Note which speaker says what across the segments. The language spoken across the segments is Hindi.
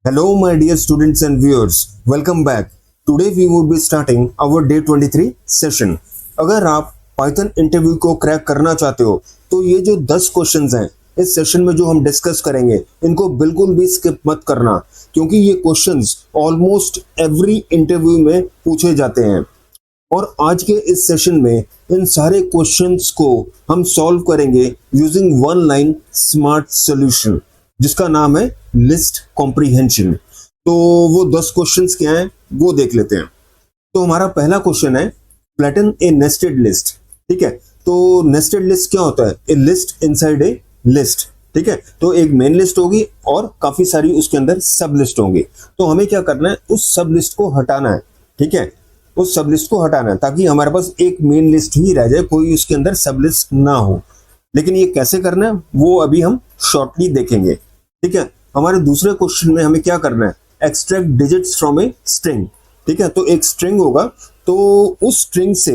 Speaker 1: Hello, my dear students and viewers. Welcome back. Today we will be starting our day 23 session. अगर आप पाइथन इंटरव्यू को क्रैक करना चाहते हो तो ये जो 10 क्वेश्चंस हैं इस सेशन में जो हम डिस्कस करेंगे इनको बिल्कुल भी स्किप मत करना, क्योंकि ये क्वेश्चंस ऑलमोस्ट एवरी इंटरव्यू में पूछे जाते हैं। और आज के इस सेशन में इन सारे क्वेश्चंस को हम सॉल्व करेंगे using one line smart solution, जिसका नाम है लिस्ट कॉम्प्रीहेंशन। तो वो 10 क्वेश्चंस क्या हैं वो देख लेते हैं। तो हमारा पहला क्वेश्चन है फ्लैटन ए नेस्टेड लिस्ट। ठीक है, तो नेस्टेड लिस्ट क्या होता है? ए लिस्ट इनसाइड ए लिस्ट। ठीक है, तो एक मेन लिस्ट होगी और काफी सारी उसके अंदर सब लिस्ट होंगी। तो हमें क्या करना है, उस सब लिस्ट को हटाना है। ठीक है, उस सब लिस्ट को हटाना है ताकि हमारे पास एक मेन लिस्ट ही रह जाए, कोई उसके अंदर सब लिस्ट ना हो। लेकिन ये कैसे करना है वो अभी हम शॉर्टली देखेंगे। ठीक है, हमारे दूसरे क्वेश्चन में हमें क्या करना है, extract digits from a string. ठीक है, तो एक स्ट्रिंग होगा, तो उस स्ट्रिंग से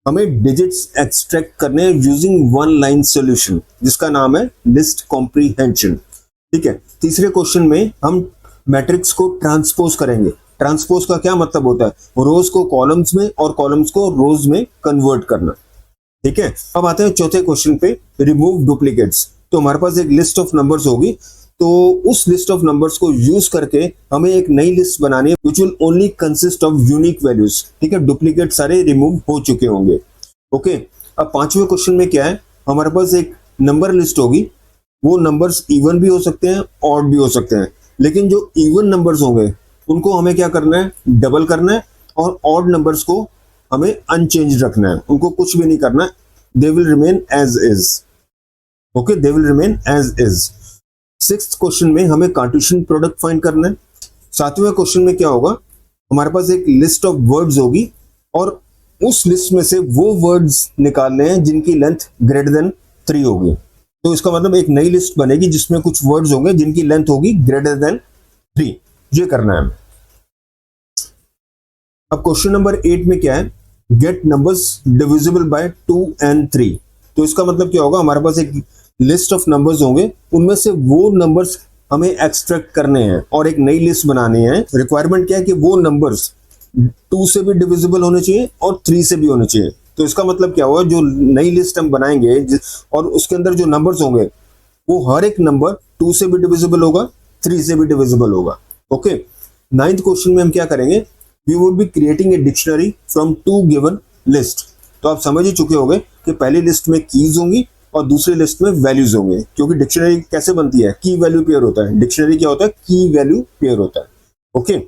Speaker 1: हमें डिजिट्स एक्सट्रैक्ट करने हैं यूजिंग वन लाइन सॉल्यूशन, जिसका नाम है लिस्ट कॉम्प्रीहेंशन। ठीक है, तीसरे क्वेश्चन में हम मैट्रिक्स को ट्रांसपोज करेंगे। ट्रांसपोज का क्या मतलब होता है, रोज को कॉलम्स में और कॉलम्स को रोज में कन्वर्ट करना। ठीक है, अब आते हैं चौथे क्वेश्चन पे, रिमूव डुप्लीकेट्स। तो हमारे पास एक लिस्ट ऑफ नंबर्स होगी, तो उस लिस्ट ऑफ नंबर्स को यूज करके हमें एक नई लिस्ट बनानी है which will only consist of unique values. ठीक है, डुप्लीकेट सारे रिमूव हो चुके होंगे। ओके, अब पांचवें क्वेश्चन में क्या है, हमारे पास एक नंबर लिस्ट होगी। वो नंबर्स इवन भी हो सकते हैं, ऑड भी हो सकते हैं, लेकिन जो इवन नंबर्स होंगे उनको हमें क्या करना है, डबल करना है, और ऑड नंबर्स को हमें अनचेंज रखना है, उनको कुछ भी नहीं करना है। They will remain as is. Okay, they will remain as is. Sixth question में हमें कार्टेशियन प्रोडक्ट फाइंड करना है। सातवें क्वेश्चन में क्या होगा, हमारे पास एक लिस्ट ऑफ वर्ड्स होगी और उस लिस्ट में से वो वर्ड्स निकालने हैं जिनकी लेंथ ग्रेटर देन 3 होगी। तो इसका मतलब एक नई लिस्ट बनेगी जिसमें कुछ वर्ड्स होंगे जिनकी लेंथ होगी ग्रेटर देन 3। ये करना है। अब क्वेश्चन नंबर 8 में क्या है, gate numbers divisible by 2 and 3। तो इसका मतलब क्या होगा, हमारे पास एक लिस्ट ऑफ नंबर्स होंगे, उनमें से वो नंबर्स हमें एक्सट्रैक्ट करने हैं और एक नई लिस्ट बनानी है। रिक्वायरमेंट क्या है कि वो नंबर्स 2 से भी डिविजिबल होने चाहिए और 3 से भी होने चाहिए। तो इसका मतलब क्या हुआ, जो नई लिस्ट हम बनाएंगे और उसके अंदर जो नंबर्स होंगे वो हर एक नंबर 2 से भी डिविजिबल होगा, 3 से भी डिविजिबल होगा। ओके, नाइन्थ क्वेश्चन में हम क्या करेंगे, we would be creating a dictionary from two given list। तो आप समझ ही चुके होंगे कि पहली लिस्ट में कीज होंगी और दूसरी लिस्ट में वैल्यूज होंगे, क्योंकि डिक्शनरी कैसे बनती है, की वैल्यू पेयर होता है। डिक्शनरी क्या होता है, की वैल्यू पेयर होता है। ओके,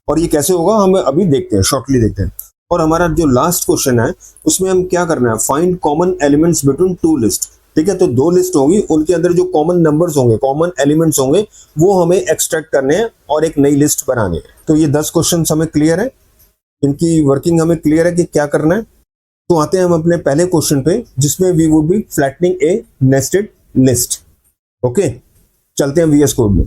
Speaker 1: और ये कैसे होगा हम अभी देखते हैं, शॉर्टली देखते हैं। और हमारा जो लास्ट क्वेश्चन है उसमें हम क्या करना है, find common elements between two list. ठीक है, तो दो लिस्ट होंगी, उनके अंदर जो कॉमन नंबर्स होंगे, कॉमन एलिमेंट्स होंगे, वो हमें एक्सट्रैक्ट करने हैं और एक नई लिस्ट बनानी है। तो ये 10 क्वेश्चन हमें क्लियर है, इनकी वर्किंग हमें क्लियर है कि क्या करना है। तो आते हैं हम अपने पहले क्वेश्चन पे, जिसमें we would be flattening a nested list. Okay, चलते हैं वीएस कोड में।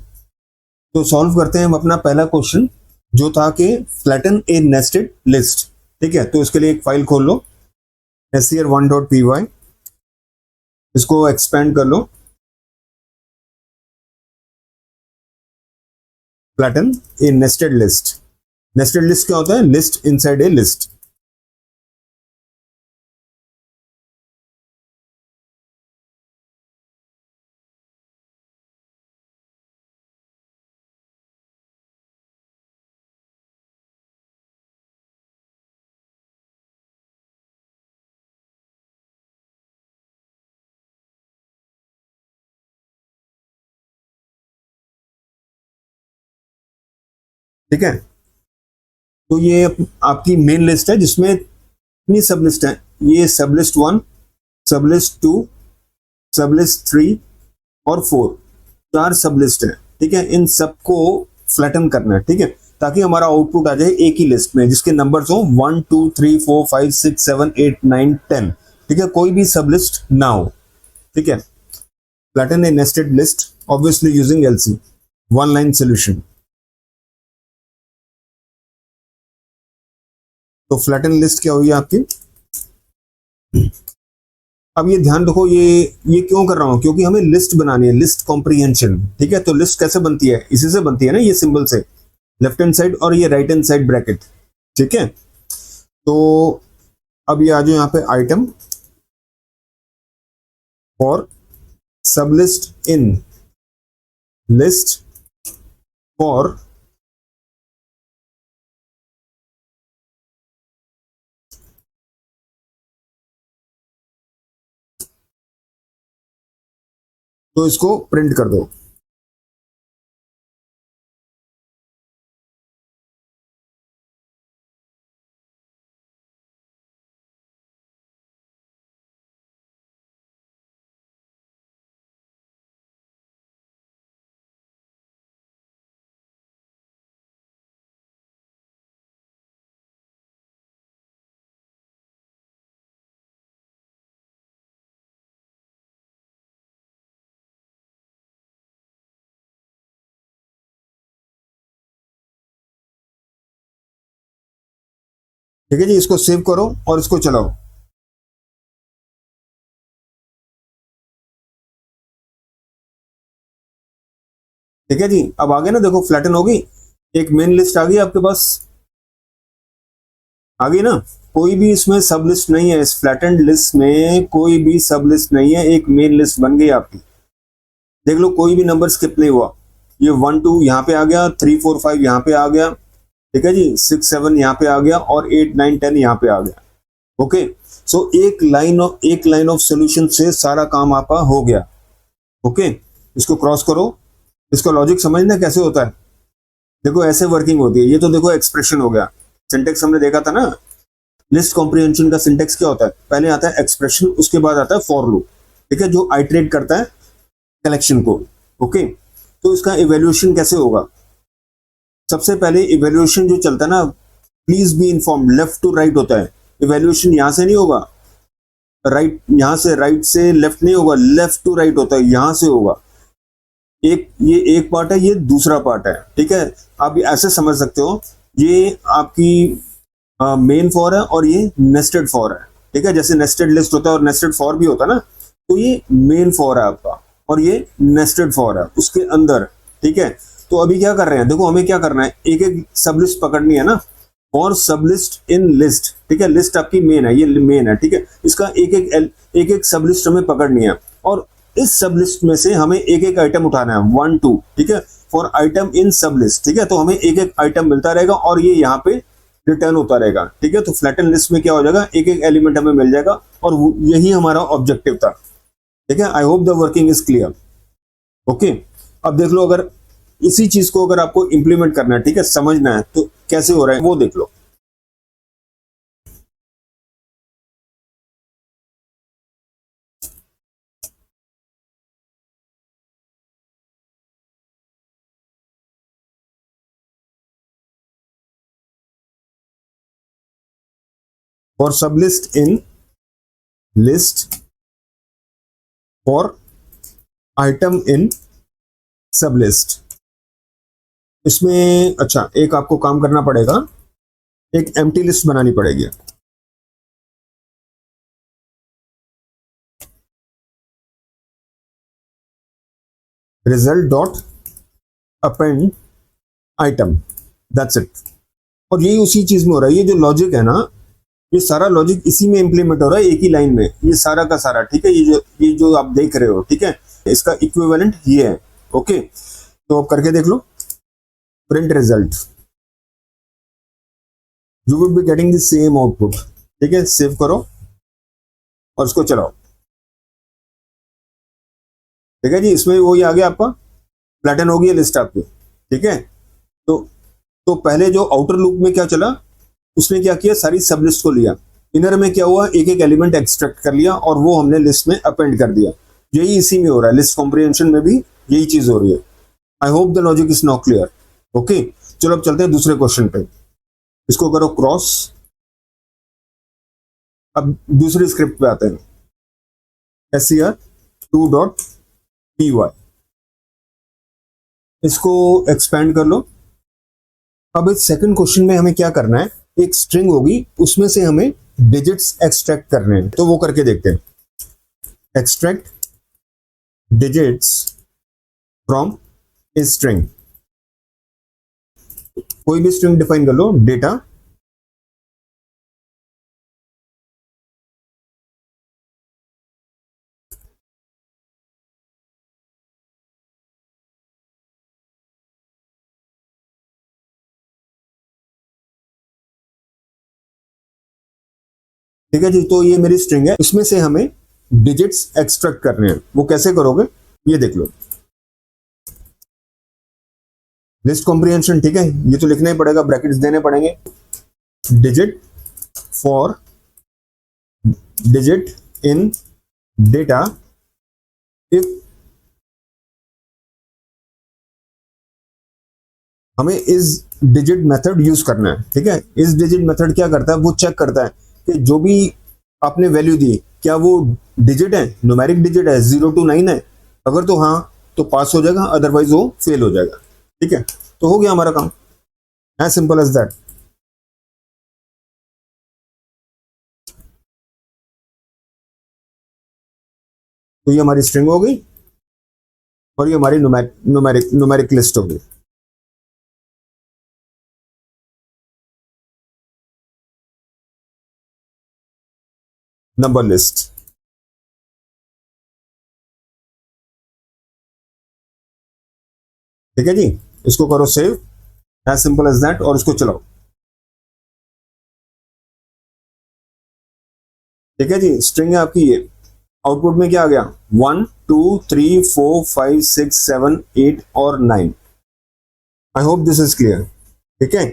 Speaker 1: तो सॉल्व करते हैं हम अपना पहला क्वेश्चन, जो था कि फ्लैटन ए नेस्टेड लिस्ट। ठीक है, तो इसके लिए एक फाइल खोल लो, ser1.py, इसको एक्सपेंड कर लो, flatten a nested list. Nested list क्या होता है, लिस्ट इनसाइड ए लिस्ट। ठीक है, तो ये आपकी मेन लिस्ट है जिसमें कितनी सब लिस्ट है, ये सब लिस्ट 1, सब लिस्ट 2, सब लिस्ट 3 और 4, 4 सब लिस्ट है। ठीक है, इन सबको फ्लैटन करना है। ठीक है, ताकि हमारा आउटपुट आ जाए एक ही लिस्ट में जिसके नंबर्स हो 1 2 3 4 5 6 7 8 9 10। ठीक है, कोई भी सब लिस्ट ना हो। ठीक है, flatten a nested list obviously using LC, one line solution. तो फ्लैटन लिस्ट क्या हुई आपकी, अब ये ध्यान रखो, ये क्यों कर रहा हूं, क्योंकि हमें लिस्ट बनानी है, लिस्ट कॉम्प्रिहेंशन, ठीक है। तो लिस्ट कैसे बनती है, इसी से बनती है ना, ये सिंबल से, लेफ्ट हैंड साइड और ये राइट हैंड साइड ब्रैकेट, ठीक है। तो अब ये आ जाओ यहाँ पे, आइटम और सब लिस्ट इन लिस्ट फॉर तो इसको प्रिंट कर दो। ठीक है जी, इसको सेव करो और इसको चलाओ। ठीक है जी, अब आगे ना देखो, फ्लैटन होगी, एक मेन लिस्ट आ गई आपके पास, आ गई ना। कोई भी इसमें सब लिस्ट नहीं है, इस फ्लैटेंड लिस्ट में कोई भी सब लिस्ट नहीं है, एक मेन लिस्ट बन गई आपकी। देख लो, कोई भी नंबर स्किप नहीं हुआ। ये 1 2 यहाँ पे आ गया, 3 4 5 यहाँ पे आ गया, ठीक है जी, 6 7 यहाँ पे आ गया, और 8 9 10 यहाँ पे आ गया। ओके, सो एक लाइन ऑफ सोल्यूशन से सारा काम आपका हो गया। ओके, इसको क्रॉस करो। इसका लॉजिक समझना कैसे होता है। देखो ऐसे वर्किंग होती है, ये तो देखो एक्सप्रेशन हो गया। सिंटेक्स हमने देखा था ना, लिस्ट कॉम्प्रिहेंशन का सिंटेक्स क्या होता है, पहले आता है एक्सप्रेशन, उसके बाद आता है फॉर लूप, ठीक है, जो आइटरेट करता है कलेक्शन को। ओके, तो इसका इवेल्युएशन कैसे होगा। सबसे पहले इवेल्युएशन जो चलता है ना, please be inform, left to right होता है। इवेल्युएशन यहां से नहीं होगा, राइट, यहां से राइट से लेफ्ट नहीं होगा, लेफ्ट टू राइट होता है, यहां से होगा। ये एक पार्ट है, ये दूसरा पार्ट है, ठीक है। आप ऐसे समझ सकते हो, ये आपकी मेन फॉर है और ये नेस्टेड फॉर है, ठीक है। जैसे नेस्टेड लिस्ट होता है और नेस्टेड फॉर भी होता है ना, तो ये मेन फॉर है आपका और ये नेस्टेड फॉर है उसके अंदर, ठीक है। तो अभी क्या कर रहे हैं, देखो हमें क्या करना है, एक एक सब लिस्ट पकड़नी है ना, और सब लिस्ट इन लिस्ट, ठीक है। लिस्ट आपकी मेन है, ये मेन है, ठीक है। इसका एक एक सब लिस्ट हमें पकड़नी है, और इस सब लिस्ट में से हमें एक एक आइटम उठाना है, 1 2, ठीक है, फॉर आइटम इन सब लिस्ट, ठीक है। तो हमें एक एक आइटम मिलता रहेगा और ये यहाँ पे रिटर्न होता रहेगा, ठीक है। तो फ्लैटन लिस्ट में क्या हो जाएगा, एक एक एलिमेंट हमें मिल जाएगा, और यही हमारा ऑब्जेक्टिव था, ठीक है। I hope the working is clear. Okay, अब देख लो, अगर इसी चीज को अगर आपको इंप्लीमेंट करना है, ठीक है, समझना है, तो कैसे हो रहा है वो देख लो। फॉर सब list in list for item इन सब लिस्ट, इसमें अच्छा एक आपको काम करना पड़ेगा, एक एम्प्टी लिस्ट बनानी पड़ेगी। Result dot append item, that's it. और यही उसी चीज में हो रहा है, ये जो लॉजिक है ना, ये सारा लॉजिक इसी में इंप्लीमेंट हो रहा है, एक ही लाइन में, ये सारा का सारा, ठीक है। ये जो आप देख रहे हो, ठीक है, इसका इक्विवेलेंट ये है। ओके, तो आप करके देख लो, print result, you would be getting the same output, ठीक है। सेव करो और इसको चलाओ, ठीक है जी। इसमें वही आ गया आपका, फ्लैटन हो गई लिस्ट आपकी, ठीक है। तो तो पहले जो आउटर लूप में क्या चला, उसने क्या किया, सारी सब लिस्ट को लिया, इनर में क्या हुआ, एक एक एलिमेंट एक्सट्रैक्ट कर लिया और वो हमने लिस्ट में अपेंड कर दिया। यही इसी में हो रहा है, लिस्ट कॉम्प्रिहेंशन में भी यही चीज हो रही है। I hope the logic is now clear. Okay, चलो अब चलते हैं दूसरे क्वेश्चन पे, इसको करो क्रॉस। अब दूसरी स्क्रिप्ट पे आते हैं, SCR2.py, इसको एक्सपेंड कर लो। अब इस सेकंड क्वेश्चन में हमें क्या करना है, एक स्ट्रिंग होगी, उसमें से हमें डिजिट्स एक्सट्रैक्ट करने हैं, तो वो करके देखते हैं। Extract digits from a string, कोई भी स्ट्रिंग डिफाइन कर लो, डेटा ठीक है जी। तो ये मेरी स्ट्रिंग है, इसमें से हमें डिजिट्स एक्सट्रैक्ट करने हैं। वो कैसे करोगे, ये देख लो। लिस्ट कॉम्प्रिहेंशन, ठीक है, ये तो लिखना ही पड़ेगा, ब्रैकेट्स देने पड़ेंगे। Digit for digit in data if हमें इस डिजिट मेथड यूज करना है। ठीक है, इस डिजिट मेथड क्या करता है, वो चेक करता है कि जो भी आपने वैल्यू दी क्या वो डिजिट है, न्यूमेरिक डिजिट है, 0 to 9 है। अगर तो हाँ तो पास हो जाएगा, अदरवाइज वो फेल हो जाएगा। ठीक है, तो हो गया हमारा काम, एज सिंपल एज दैट। तो ये हमारी स्ट्रिंग हो गई और ये हमारी न्यूमेरिक लिस्ट हो गई। नंबर लिस्ट, ठीक है जी। इसको करो save, as simple as that, और इसको चलाओ। ठीक है जी, स्ट्रिंग है आपकी ये। आउटपुट में क्या आ गया, 1 2 3 4 5 6 7 8 और 9। I hope this is clear. ठीक है,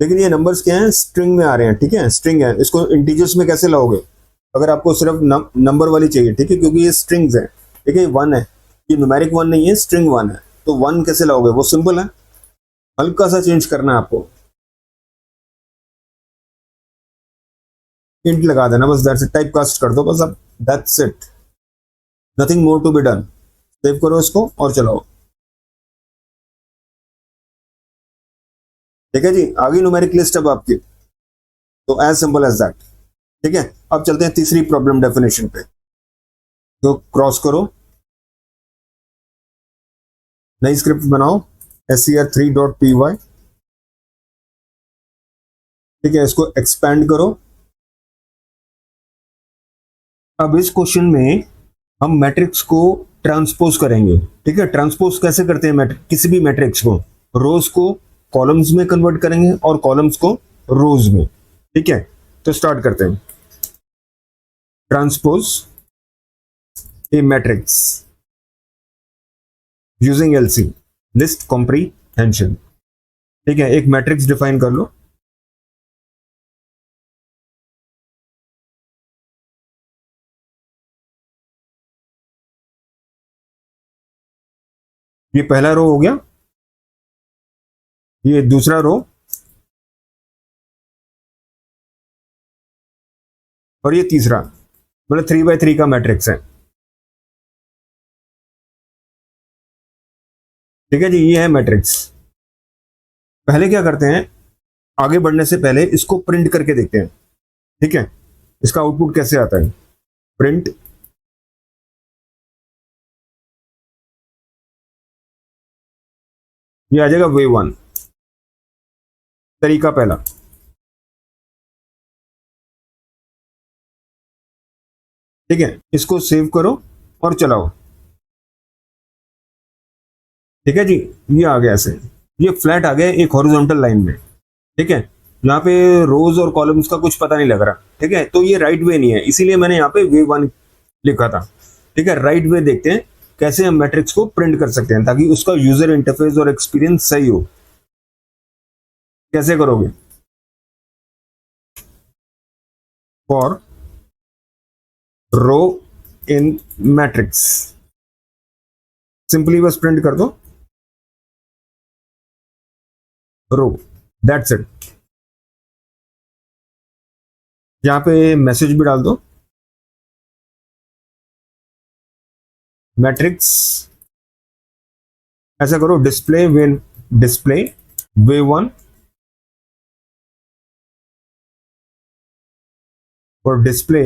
Speaker 1: लेकिन ये नंबर्स क्या हैं, स्ट्रिंग में आ रहे हैं। ठीक है, स्ट्रिंग है, इसको इंटीजर्स में कैसे लाओगे अगर आपको सिर्फ नंबर वाली चाहिए। ठीक है, क्योंकि ये स्ट्रिंग्स है। ठीक है, ये 1 है, ये न्यूमेरिक 1 नहीं है, स्ट्रिंग 1 है। तो 1 कैसे लाओगे, वो सिंपल है, हल्का सा चेंज करना है आपको, इंट लगा देना बस, दैट्स इट, टाइप कास्ट कर दो बस अब, that's it, nothing more to be done. Save करो इसको और चलाओ। ठीक है जी, आ गई न्यूमेरिक लिस्ट अब आपकी। तो एज सिंपल एज दैट। ठीक है, अब चलते हैं तीसरी प्रॉब्लम डेफिनेशन पे। तो क्रॉस करो, नई स्क्रिप्ट बनाओ, ser3.py। ठीक है, इसको एक्सपैंड करो। अब इस क्वेश्चन में हम मैट्रिक्स को ट्रांसपोज करेंगे। ठीक है, ट्रांसपोज कैसे करते हैं, किसी भी मैट्रिक्स को, रोज को कॉलम्स में कन्वर्ट करेंगे और कॉलम्स को रोज में। ठीक है, तो स्टार्ट करते हैं। Transpose A matrix using LC, list comprehension. ठीक है, एक मैट्रिक्स डिफाइन कर लो। ये पहला रो हो गया, ये दूसरा रो, और ये तीसरा, मतलब 3 by 3 का मैट्रिक्स है। ठीक है जी, ये है मैट्रिक्स। पहले क्या करते हैं, आगे बढ़ने से पहले इसको प्रिंट करके देखते हैं। ठीक है, इसका आउटपुट कैसे आता है, प्रिंट ये आ जाएगा वे 1, तरीका पहला। ठीक है, इसको सेव करो और चलाओ। ठीक है जी, ये आ गया ऐसे, ये फ्लैट आ गया एक हॉरिजॉन्टल लाइन में। ठीक है, यहाँ पे रोज और कॉलम्स का कुछ पता नहीं लग रहा। ठीक है, तो ये राइट वे नहीं है, इसीलिए मैंने यहाँ पे वे 1 लिखा था। ठीक है, राइट वे देखते हैं कैसे हम मैट्रिक्स को प्रिंट कर सकते हैं ताकि उसका यूजर इंटरफेस और एक्सपीरियंस सही हो। कैसे करोगे, for row in matrix, simply बस प्रिंट कर दो रो, दैट्स इट। यहाँ पे मैसेज भी डाल दो, मैट्रिक्स, ऐसा करो, डिस्प्ले वे 1 और डिस्प्ले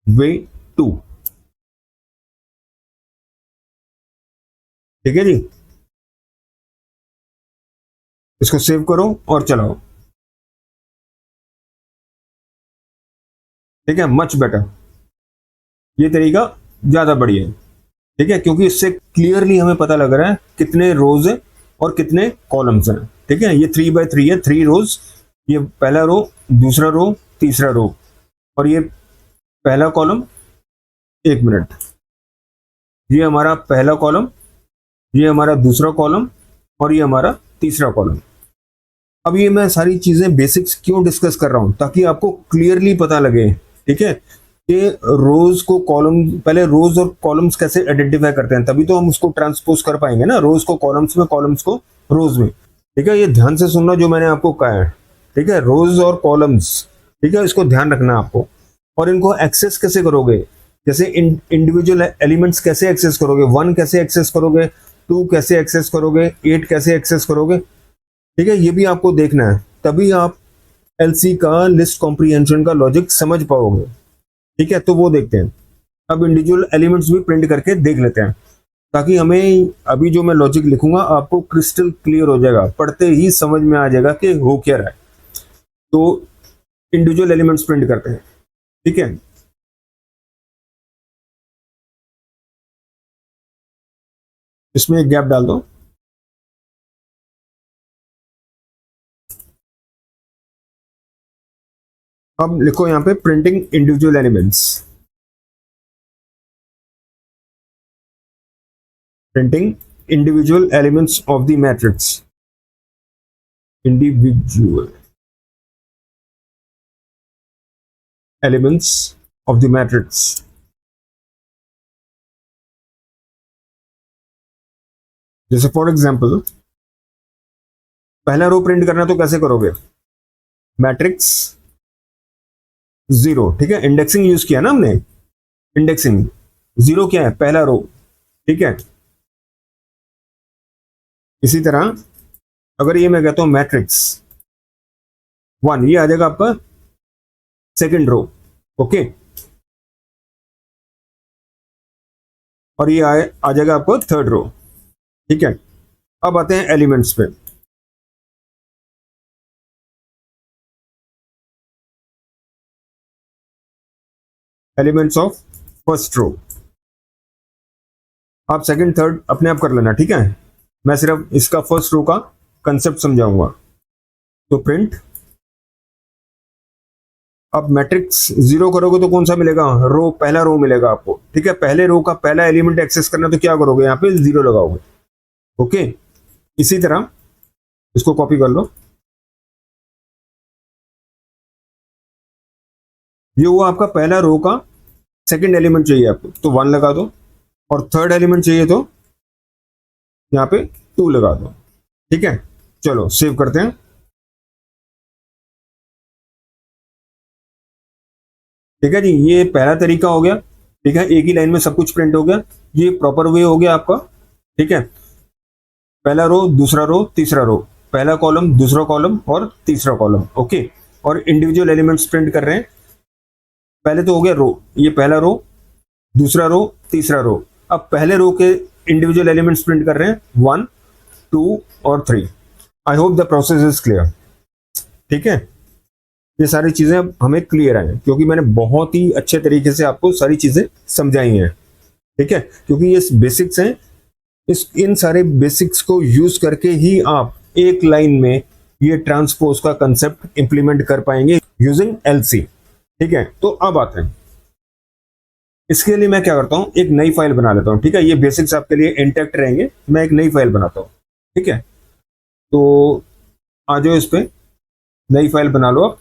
Speaker 1: वे 2। ठीक है जी, इसको सेव करो और चलाओ। ठीक है, मच बेटर, ये तरीका ज्यादा बढ़िया है। ठीक है, क्योंकि इससे क्लियरली हमें पता लग रहा है कितने रोज है और कितने कॉलम्स हैं। ठीक है, ये 3 by 3 है, 3 रोज, ये पहला रो, दूसरा रो, तीसरा रो, और ये पहला कॉलम, 1 मिनट, ये हमारा पहला कॉलम, ये हमारा दूसरा कॉलम, और ये हमारा तीसरा कॉलम। अब ये मैं सारी चीजें बेसिक्स क्यों डिस्कस कर रहा हूं, ताकि आपको क्लियरली पता लगे। ठीक है, कि रोज को कॉलम, पहले रोज और कॉलम्स कैसे आइडेंटिफाई करते हैं, तभी तो हम उसको ट्रांसपोज कर पाएंगे ना, रोज को कॉलम्स में, कॉलम्स को रोज में। ठीक है, ये ध्यान से सुनना जो मैंने आपको कहा है। ठीक है, रोज और कॉलम्स, ठीक है, इसको ध्यान रखना आपको। और इनको एक्सेस कैसे करोगे, जैसे इंडिविजुअल एलिमेंट्स कैसे एक्सेस करोगे, 1 कैसे एक्सेस करोगे, 2 कैसे एक्सेस करोगे, 8 कैसे एक्सेस करोगे। ठीक है, ये भी आपको देखना है, तभी आप एलसी का लिस्ट कॉम्प्रीहेंशन का लॉजिक समझ पाओगे। ठीक है, तो वो देखते हैं। अब इंडिविजुअल एलिमेंट्स भी प्रिंट करके देख लेते हैं, ताकि हमें अभी जो मैं लॉजिक लिखूंगा आपको क्रिस्टल क्लियर हो जाएगा, पढ़ते ही समझ में आ जाएगा कि हो क्या रहा है। तो इंडिविजुअल एलिमेंट्स प्रिंट करते हैं। ठीक है, इसमें एक गैप डाल दो। अब लिखो यहाँ पे printing individual elements, printing individual elements of the matrix, individual elements of the matrix. जैसे फॉर एग्जांपल, पहला रो प्रिंट करना तो कैसे करोगे, मैट्रिक्स 0। ठीक है, इंडेक्सिंग यूज किया ना हमने, इंडेक्सिंग 0 क्या है, पहला रो। ठीक है, इसी तरह अगर ये मैं कहता हूं मैट्रिक्स 1, ये आ जाएगा आपका सेकंड रो। ओके, और ये आ जाएगा आपको थर्ड रो। ठीक है, अब आते हैं एलिमेंट्स पे। एलिमेंट्स ऑफ फर्स्ट रो, आप सेकंड थर्ड अपने आप कर लेना। ठीक है, मैं सिर्फ इसका फर्स्ट रो का कंसेप्ट समझाऊंगा। तो प्रिंट, अब मैट्रिक्स 0 करोगे तो कौन सा मिलेगा, रो, पहला रो मिलेगा आपको। ठीक है, पहले रो का पहला एलिमेंट एक्सेस करना तो क्या करोगे, यहाँ पे 0 लगाओगे। ओके, इसी तरह इसको कॉपी कर लो, ये हुआ आपका पहला रो का सेकंड एलिमेंट चाहिए आपको तो 1 लगा दो, और थर्ड एलिमेंट चाहिए तो यहाँ पे 2 लगा दो। ठीक है, चलो सेव करते हैं। ठीक है जी, ये पहला तरीका हो गया। ठीक है, एक ही लाइन में सब कुछ प्रिंट हो गया, ये प्रॉपर वे हो गया आपका। ठीक है, पहला रो, दूसरा रो, तीसरा रो, पहला कॉलम, दूसरा कॉलम और तीसरा कॉलम। ओके, और इंडिविजुअल एलिमेंट्स प्रिंट कर रहे हैं। पहले तो हो गया रो, ये पहला रो, दूसरा रो, तीसरा रो। अब पहले रो के इंडिविजुअल एलिमेंट्स प्रिंट कर रहे हैं 1, 2 और 3। आई hope the process is clear. ठीक है, ये सारी चीजें अब हमें क्लियर है, क्योंकि मैंने बहुत ही अच्छे तरीके से आपको सारी चीजें समझाई हैं। ठीक है, क्योंकि ये बेसिक्स हैं, इस इन सारे बेसिक्स को यूज करके ही आप एक लाइन में ये ट्रांसपोज का कंसेप्ट इंप्लीमेंट कर पाएंगे यूजिंग एलसी। ठीक है, तो अब आते हैं, इसके लिए मैं क्या करता हूं, एक नई फाइल बना लेता हूं। ठीक है, ये बेसिक्स आपके लिए इंटैक्ट रहेंगे, मैं एक नई फाइल बनाता हूं। ठीक है, तो आ जाओ इस पे, नई फाइल बना लो आप,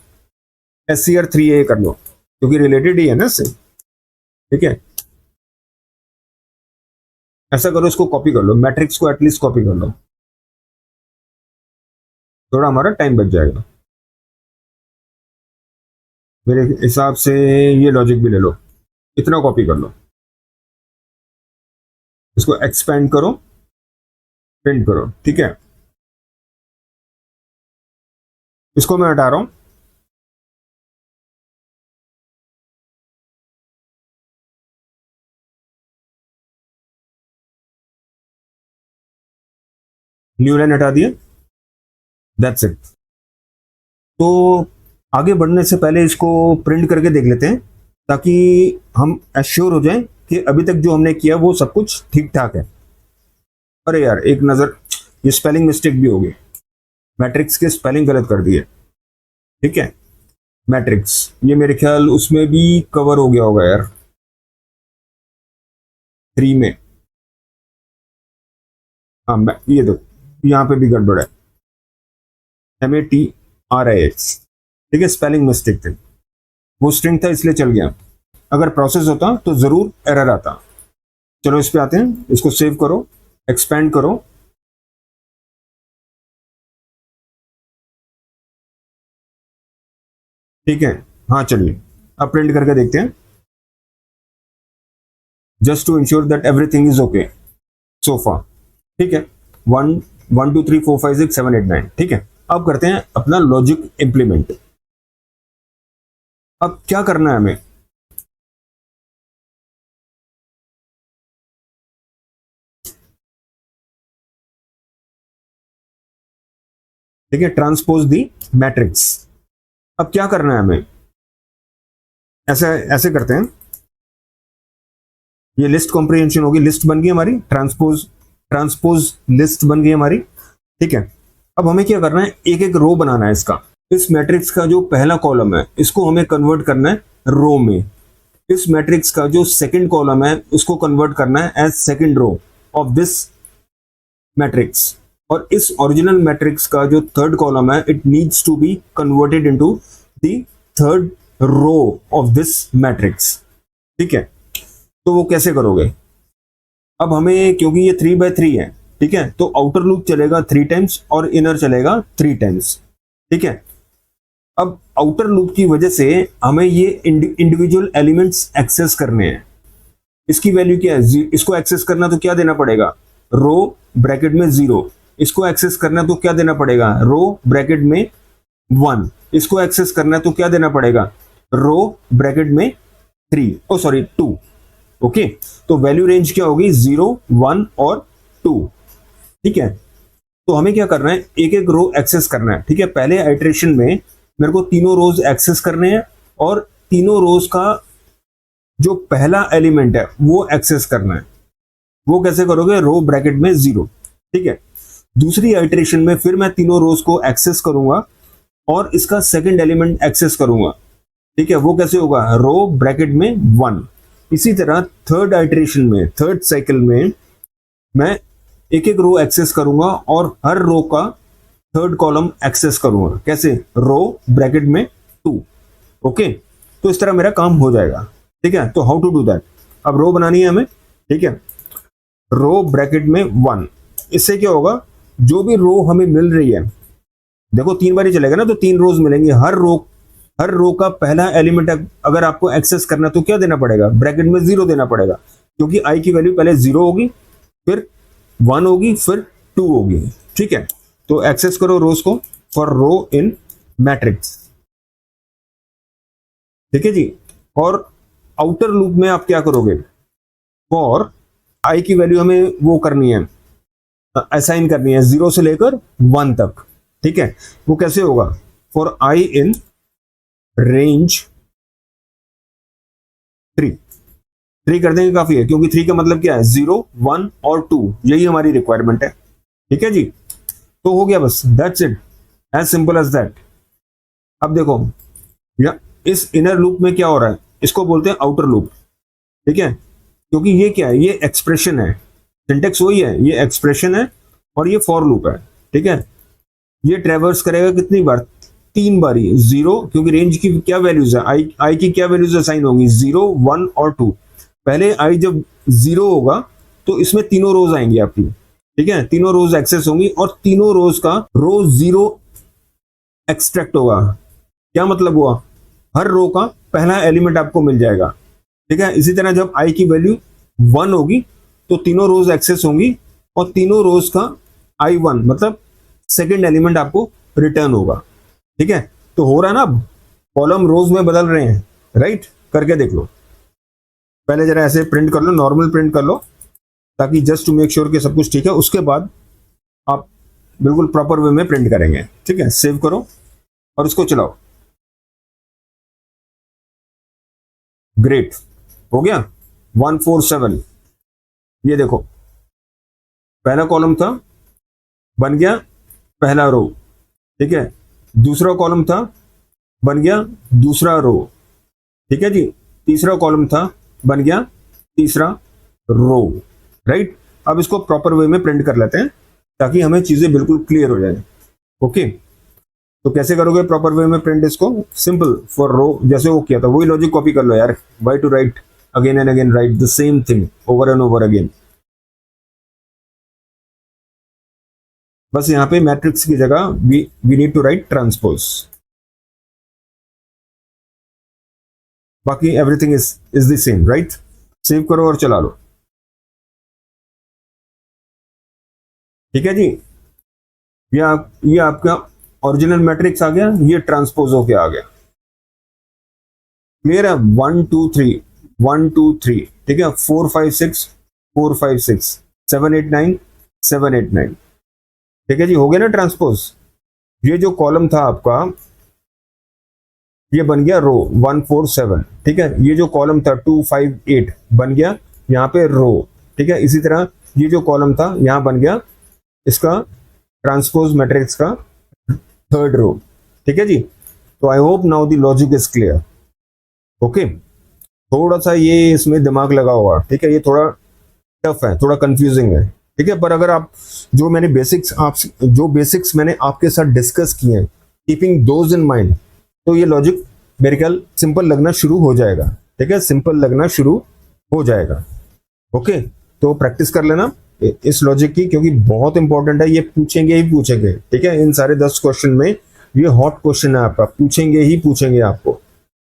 Speaker 1: SCR3A कर लो, क्योंकि रिलेटेड ही है ना इससे। ठीक है, ऐसा करो, इसको कॉपी कर लो, मैट्रिक्स को एटलीस्ट कॉपी कर लो, थोड़ा हमारा टाइम बच जाएगा। मेरे हिसाब से ये लॉजिक भी ले लो, इतना कॉपी कर लो, इसको एक्सपेंड करो, प्रिंट करो। ठीक है, इसको मैं हटा रहा हूं। न्यू लाइन हटा दिया, दैट्स इट। तो आगे बढ़ने से पहले इसको प्रिंट करके देख लेते हैं, ताकि हम एश्योर हो जाएं कि अभी तक जो हमने किया वो सब कुछ ठीक ठाक है। अरे यार एक नज़र, ये स्पेलिंग मिस्टेक भी हो गई, मैट्रिक्स के स्पेलिंग गलत कर दिए। ठीक है, मैट्रिक्स ये मेरे ख्याल उसमें भी कवर हो गया होगा यार, 3 में। हाँ ये दो, यहाँ पे भी गड़बड़ है, MATRIX। ठीक है, स्पेलिंग मिस्टेक थी, वो स्ट्रिंग था इसलिए चल गया, अगर प्रोसेस होता तो जरूर एरर आता। चलो इस पे आते हैं, इसको सेव करो, एक्सपेंड करो। ठीक है, हाँ चलिए अब प्रिंट करके देखते हैं, just to ensure that everything is okay so far. ठीक है, 1 1 2 3 4 5 6 7 8 9। ठीक है, अब करते हैं अपना लॉजिक इंप्लीमेंट। अब क्या करना है हमें, ठीक है, ट्रांसपोज दी मैट्रिक्स। अब क्या करना है हमें, ऐसे ऐसे करते हैं, ये लिस्ट कॉम्प्रिहेंशन होगी, लिस्ट बन गई हमारी, ट्रांसपोज ट्रांसपोज लिस्ट बन गई हमारी। ठीक है, अब हमें क्या करना है, एक एक रो बनाना है इसका। इस मैट्रिक्स का जो पहला कॉलम है इसको हमें कन्वर्ट करना है रो में, इस मैट्रिक्स का जो सेकंड कॉलम है उसको कन्वर्ट करना है as second row of this matrix, और इस ओरिजिनल मैट्रिक्स का जो थर्ड कॉलम है it needs to be converted into the third row of this matrix. ठीक है, तो वो कैसे करोगे, अब हमें क्योंकि ये 3 by 3 है, ठीक है, तो आउटर लूप चलेगा 3 टाइम्स और इनर चलेगा 3 टाइम्स। ठीक है, अब आउटर लूप की वजह से हमें ये इंडिविजुअल एलिमेंट्स एक्सेस करने हैं। इसकी वैल्यू क्या है, इसको एक्सेस करना तो क्या देना पड़ेगा, रो ब्रैकेट में 0। इसको एक्सेस करना तो क्या देना पड़ेगा, रो ब्रैकेट में 1। इसको एक्सेस करना तो क्या देना पड़ेगा, रो ब्रैकेट में 3, ओ सॉरी 2। ओके, तो वैल्यू रेंज क्या होगी, 0 1 और 2। ठीक है, तो हमें क्या करना है, एक एक रो एक्सेस करना है। ठीक है, पहले आइटरेशन में मेरे को तीनों रोज एक्सेस करने हैं, और तीनों रोज का जो पहला एलिमेंट है वो एक्सेस करना है। वो कैसे करोगे, रो ब्रैकेट में 0। ठीक है, दूसरी आइटरेशन में फिर मैं तीनों रोज को एक्सेस करूंगा और इसका सेकंड एलिमेंट एक्सेस करूंगा। ठीक है, वो कैसे होगा, रो ब्रैकेट में 1। इसी तरह थर्ड आइटरेशन में, थर्ड साइकिल में मैं एक एक रो एक्सेस करूंगा और हर रो का थर्ड कॉलम एक्सेस करूंगा, कैसे, रो ब्रैकेट में 2। ओके, तो इस तरह मेरा काम हो जाएगा। ठीक है, तो हाउ टू डू दैट, अब रो बनानी है हमें। ठीक है, रो ब्रैकेट में 1, इससे क्या होगा, जो भी रो हमें मिल रही है, देखो 3 बार ही चलेगा ना, तो 3 रोज मिलेंगे, हर रो का पहला एलिमेंट अगर आपको एक्सेस करना तो क्या देना पड़ेगा, ब्रैकेट में 0 देना पड़ेगा, क्योंकि आई की वैल्यू पहले 0 होगी, फिर 1 होगी, फिर 2 होगी। ठीक है, तो एक्सेस करो रोज को फॉर रो इन मैट्रिक्स। ठीक है जी, और आउटर लूप में आप क्या करोगे, फॉर आई की वैल्यू हमें वो करनी है, असाइन करनी है 0 से लेकर 1 तक। ठीक है, वो कैसे होगा, फॉर आई इन रेंज 3 कर देंगे, काफी है, क्योंकि 3 का मतलब क्या है, 0 1 और 2, यही हमारी रिक्वायरमेंट है। ठीक है जी, तो हो गया बस, that's it, as simple as that. अब देखो या इस इनर लूप में क्या हो रहा है, इसको बोलते हैं आउटर लूप। ठीक है, क्योंकि ये क्या है, ये एक्सप्रेशन है, सिंटेक्स वही है, ये एक्सप्रेशन है और ये फॉर लूप है। ठीक है, ये ट्रेवर्स करेगा कितनी बार, 3 बारी, 0, क्योंकि रेंज की क्या वैल्यूज है, आई की क्या वैल्यूज असाइन होंगी, 0 1 और 2। पहले आई जब 0 होगा तो इसमें तीनों रोज आएंगी आपकी। ठीक है, तीनों रोज एक्सेस होंगी और तीनों रोज का रो 0 एक्सट्रैक्ट होगा। क्या मतलब हुआ, हर रो का पहला एलिमेंट आपको मिल जाएगा। ठीक है, इसी तरह जब आई की वैल्यू 1 होगी तो तीनों रोज एक्सेस होंगी और तीनों रोज का I1 मतलब सेकंड एलिमेंट आपको रिटर्न होगा। ठीक है, तो हो रहा है ना, अब कॉलम रोज में बदल रहे हैं, राइट, करके देख लो। पहले जरा ऐसे प्रिंट कर लो, नॉर्मल प्रिंट कर लो, ताकि जस्ट टू मेक श्योर कि सब कुछ ठीक है। उसके बाद आप बिल्कुल प्रॉपर वे में प्रिंट करेंगे। ठीक है, सेव करो और उसको चलाओ। ग्रेट, हो गया 147। ये देखो, पहला कॉलम था, बन गया पहला रो। ठीक है, दूसरा कॉलम था, बन गया दूसरा रो। ठीक है जी, तीसरा कॉलम था, बन गया तीसरा रो। राइट, अब इसको प्रॉपर वे में प्रिंट कर लेते हैं ताकि हमें चीजें बिल्कुल क्लियर हो जाए। ओके, तो कैसे करोगे प्रॉपर वे में प्रिंट इसको? सिंपल, फॉर रो जैसे वो किया था वही लॉजिक कॉपी कर लो यार। Why to write again and again, right the same thing over and over again. बस यहाँ पे मैट्रिक्स की जगह we need to write transpose. बाकी everything is the same, right? Save करो और चला लो। ठीक है जी, ये आपका ओरिजिनल मैट्रिक्स आ गया, ये ट्रांसपोज होके आ गया। क्लियर है? 1 2 3 1 2 3। ठीक है, 4 5 6 4 5 6 7 8 9 7 8 9। ठीक है जी, हो गया ना ट्रांसपोज। ये जो कॉलम था आपका, ये बन गया रो 1 4 7। ठीक है, ये जो कॉलम था 2 5 8 बन गया यहाँ पे रो। ठीक है, इसी तरह ये जो कॉलम था यहाँ बन गया इसका ट्रांसपोज मैट्रिक्स का थर्ड रो। ठीक है जी, तो I hope now the logic is clear. Okay, थोड़ा सा ये इसमें दिमाग लगा हुआ। ठीक है, ये थोड़ा टफ है, थोड़ा कंफ्यूजिंग है। ठीक है, पर अगर आप जो बेसिक्स मैंने आपके साथ डिस्कस किए हैं, कीपिंग दोज इन माइंड, तो ये लॉजिक मेरे ख्याल सिंपल लगना शुरू हो जाएगा। ठीक है, सिंपल लगना शुरू हो जाएगा। ओके, तो प्रैक्टिस कर लेना इस लॉजिक की, क्योंकि बहुत इंपॉर्टेंट है, ये पूछेंगे ही पूछेंगे। ठीक है, इन सारे 10 क्वेश्चन में ये हॉट क्वेश्चन है आपका, पूछेंगे ही पूछेंगे आपको।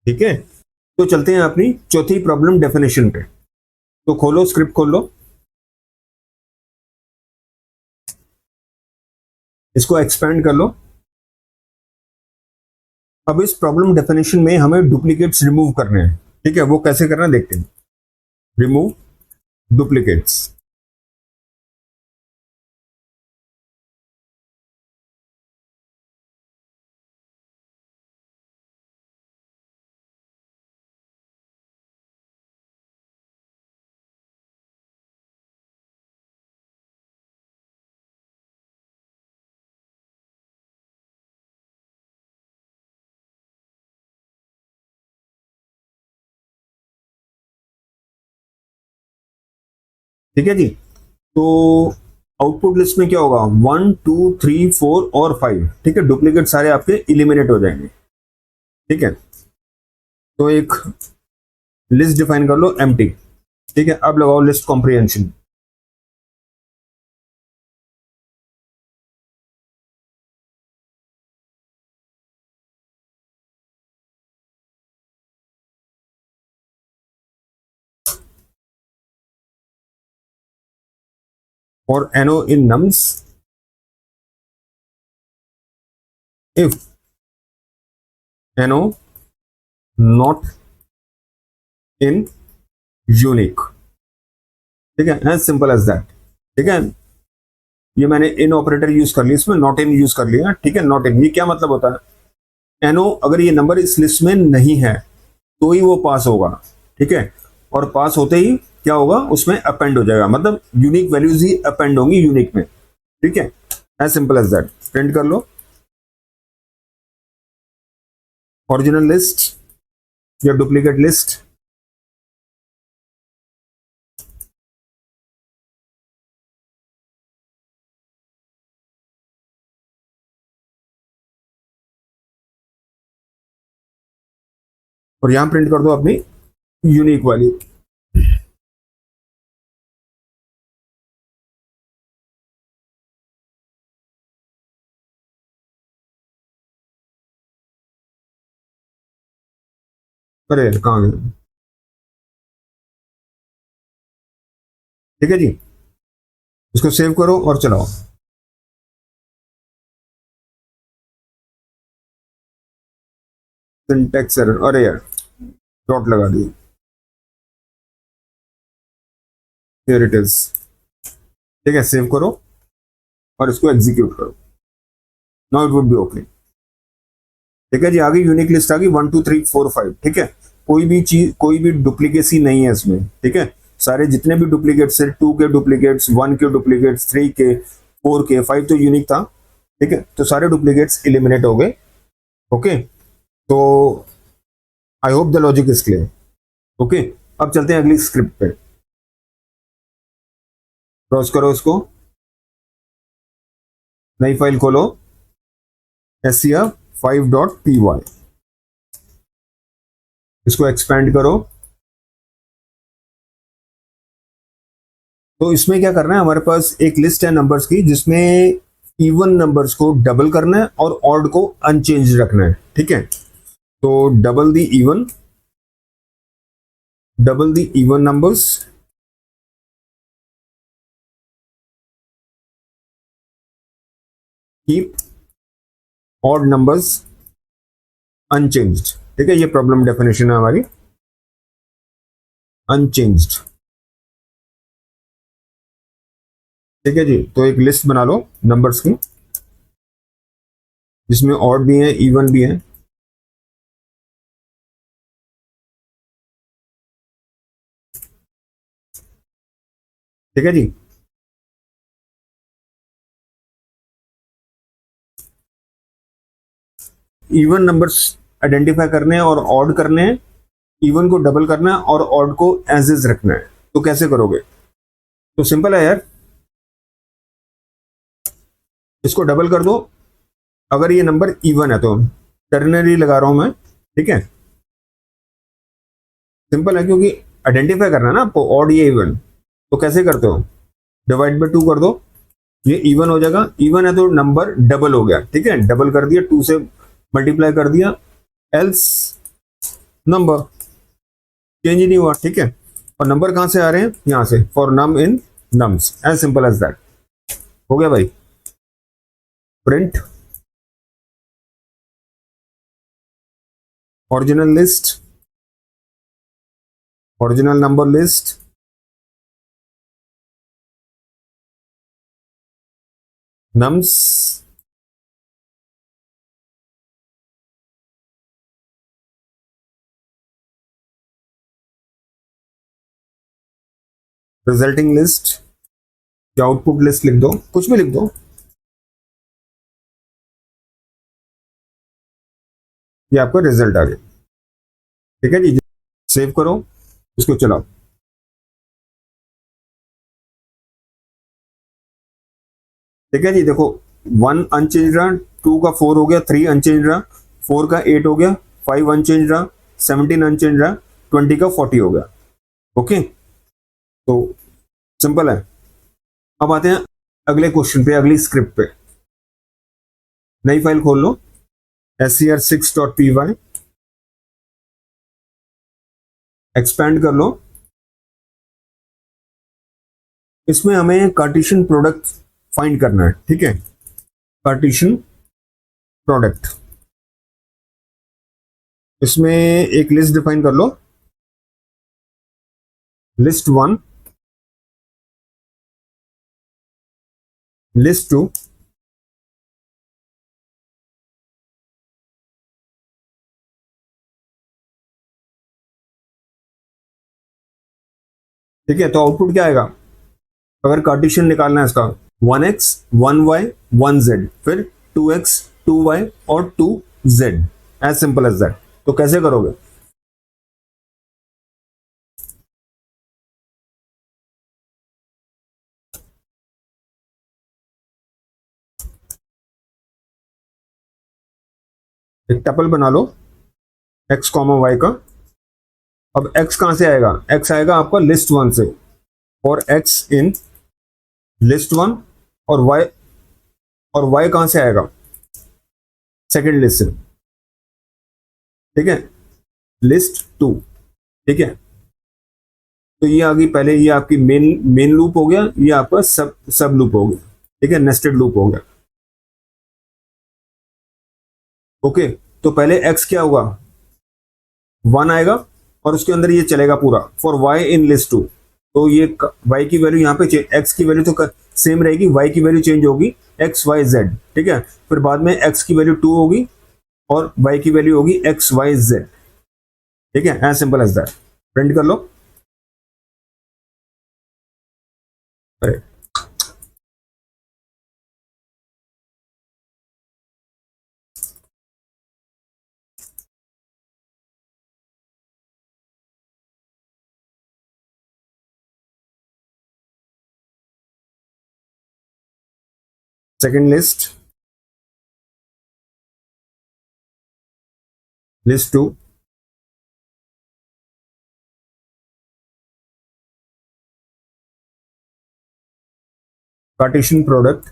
Speaker 1: ठीक है, तो चलते हैं अपनी चौथी प्रॉब्लम डेफिनेशन पे। तो खोलो, स्क्रिप्ट खोल लो, इसको एक्सपेंड कर लो। अब इस प्रॉब्लम डेफिनेशन में हमें डुप्लीकेट्स रिमूव करने हैं। ठीक है, वो कैसे करना देखते हैं। Remove duplicates. ठीक है जी, तो आउटपुट लिस्ट में क्या होगा? 1 2 3 4 और 5। ठीक है, डुप्लीकेट सारे आपके इलिमिनेट हो जाएंगे। ठीक है, तो एक लिस्ट डिफाइन कर लो, एम्प्टी। ठीक है, अब लगाओ लिस्ट कॉम्प्रिहेंशन। और एनो इन नम्स इफ एनो नॉट इन यूनिक। ठीक है, एज सिंपल एज दैट। ठीक है, ये मैंने इन ऑपरेटर यूज कर लिया, इसमें नॉट इन यूज कर लिया। ठीक है, नॉट इन ये क्या मतलब होता है? एनो अगर ये नंबर इस लिस्ट में नहीं है तो ही वो पास होगा। ठीक है, और पास होते ही क्या होगा? उसमें अपेंड हो जाएगा, मतलब यूनिक वैल्यूज ही अपेंड होंगी यूनिक में। ठीक है, as simple as that. Print कर लो ओरिजिनल लिस्ट या डुप्लीकेट लिस्ट। और यहां प्रिंट कर दो अपनी यूनिक वाली। अरे कहाँ गए? ठीक है जी, इसको सेव करो और चलाओ। सिंटैक्स एरर, अरे यार डॉट लगा दी। Here it is. ठीक है, सेव करो और इसको एग्जीक्यूट करो। Now it would be okay. ठीक है जी, आगे यूनिक लिस्ट आ गई 1 2 3 4 5। ठीक है, कोई भी चीज, कोई भी डुप्लीकेसी नहीं है इसमें। ठीक है, सारे जितने भी डुप्लीकेट्स है, 2 के डुप्लीकेट्स, 1 के डुप्लीकेट्स, 3 के, 4 के, 5 तो यूनिक था। ठीक है, तो सारे डुप्लीकेट्स एलिमिनेट हो गए। ओके, तो आई hope the logic is clear. Okay, अब चलते हैं अगली स्क्रिप्ट पे। ब्राउज करो इसको, नई फाइल खोलो, scr5.py, इसको एक्सपेंड करो। तो इसमें क्या करना है, हमारे पास एक लिस्ट है नंबर्स की जिसमें इवन नंबर्स को डबल करना है और ऑड को अनचेंज रखना है। ठीक है, तो double the even numbers, keep odd numbers unchanged. ठीक है, ये प्रॉब्लम डेफिनेशन है हमारी, अनचेंज्ड। ठीक है जी, तो एक लिस्ट बना लो नंबर्स की जिसमें ऑड भी है, इवन भी है। ठीक है जी, इवन नंबर्स आइडेंटिफाई करने हैं और ऑड करने हैं, इवन को डबल करना है और ऑड को एज इज रखना है। तो कैसे करोगे? तो सिंपल है यार, इसको डबल कर दो। अगर ये नंबर इवन है तो टर्नरी लगा रहा हूं मैं। ठीक है, सिंपल है क्योंकि आइडेंटिफाई करना है ना आपको, ऑड या इवन। तो कैसे करते हो? डिवाइड बाय 2 कर दो, ये इवन हो जाएगा। इवन है तो नंबर डबल हो गया। ठीक है, डबल कर दिया, 2 से मल्टीप्लाई कर दिया, एल्स नंबर चेंज ही नहीं हुआ। ठीक है, और नंबर कहां से आ रहे हैं? यहां से, for num in nums, as simple as that. हो गया भाई। Print original list, original number list, nums resulting list या आउटपुट लिस्ट लिख दो, कुछ भी लिख दो। ये आपका रिजल्ट आ गया। ठीक है जी, सेव करो, इसको चलाओ। ठीक है जी, देखो 1 अनचेंज रहा, 2 का 4 हो गया, 3 अनचेंज रहा, 4 का 8 हो गया, 5 अनचेंज रहा, 17 अनचेंज रहा, 20 का 40 हो गया। ओके, तो सिंपल है। अब आते हैं अगले क्वेश्चन पे, अगली स्क्रिप्ट पे। नई फाइल खोल लो, scr6.py, एक्सपैंड कर लो। इसमें हमें कार्टेशियन प्रोडक्ट फाइंड करना है। ठीक है, कार्टेशियन प्रोडक्ट, इसमें एक लिस्ट डिफाइन कर लो, लिस्ट 1, लिस्ट 2, ठीक है। तो आउटपुट क्या आएगा अगर कार्टेशियन निकालना है इसका? 1x 1y 1z, फिर 2x 2y और 2z, as simple as that. तो कैसे करोगे? एक टपल बना लो x कॉमा y का। अब x कहां से आएगा? x आएगा आपका लिस्ट 1 से, और x इन लिस्ट 1, और y कहां से आएगा? सेकेंड लिस्ट से। ठीक है, लिस्ट 2। ठीक है, तो ये आ गई पहले, ये आपकी मेन लूप हो गया, ये आपका सब लूप हो गया। ठीक है, नेस्टेड लूप हो गया। ओके, तो पहले x क्या होगा? 1 आएगा और उसके अंदर ये चलेगा पूरा, फॉर y इन लिस्ट 2। तो ये y की वैल्यू यहाँ पे x की वैल्यू तो सेम रहेगी, y की वैल्यू चेंज होगी, एक्स वाई जेड, ठीक है। फिर बाद में एक्स की वैल्यू 2 होगी और वाई की वैल्यू होगी एक्स वाई जेड, ठीक है। As simple as that. Print कर लो। Second list, list 2, cartesian product,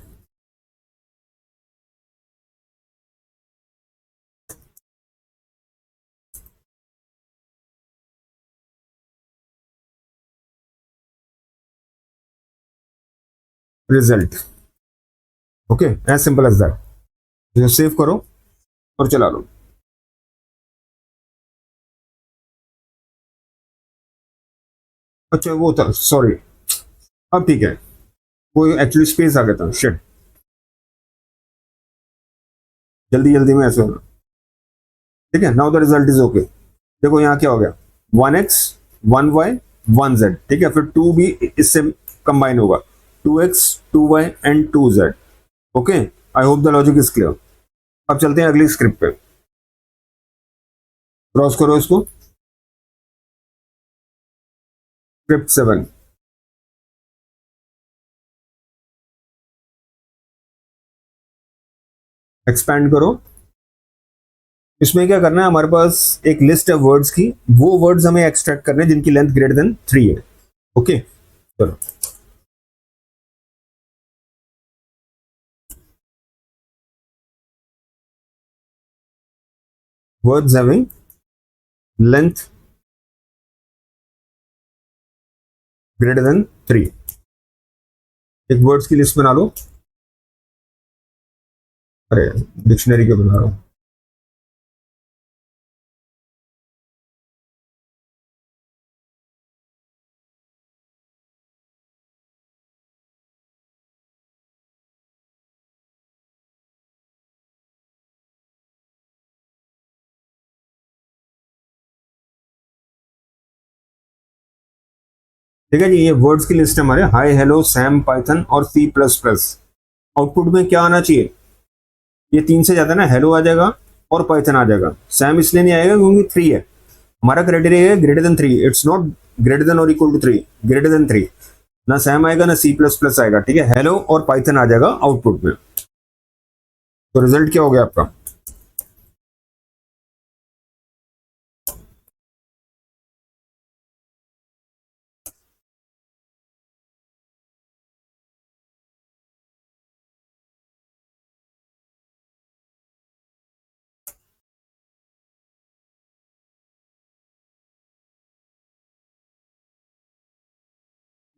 Speaker 1: result. Okay, as simple as that. Save करो और चला लो। अच्छा वो था, सॉरी, अब ठीक है, वो एक्चुअली स्पेस आ गया था, शिट। जल्दी जल्दी में ऐसे होना, ठीक है। Now the result is okay. देखो यहाँ क्या हो गया, 1x 1y 1z, ठीक है। फिर 2 भी इससे कंबाइन होगा, 2x 2y and 2z। Okay, I hope the logic is clear. अब चलते हैं अगली स्क्रिप्ट पे। क्रॉस करो इसको। स्क्रिप्ट 7, एक्सपैंड करो। इसमें क्या करना है, हमारे पास एक लिस्ट है वर्ड्स की, वो वर्ड्स हमें एक्सट्रैक्ट करने हैं जिनकी लेंथ ग्रेटर देन 3 है। ओके, चलो। Words having length greater than 3, एक वर्ड्स की लिस्ट बना लो। अरे डिक्शनरी के बना रहा हूं। ठीक है जी, ये वर्ड्स की लिस्ट है हमारे, हाई हेलो सैम पाइथन और सी प्लस प्लस। आउटपुट में क्या आना चाहिए, ये 3 से ज्यादा ना, हेलो आ जाएगा और पाइथन आ जाएगा। सैम इसलिए नहीं आएगा क्योंकि 3 है, हमारा क्राइटेरिया है greater than 3, it's not greater than और इक्वल टू 3, ग्रेटर देन 3। ना सैम आएगा ना सी प्लस प्लस आएगा, ठीक है। हेलो और पाइथन आ जाएगा आउटपुट में। तो रिजल्ट क्या हो गया आपका,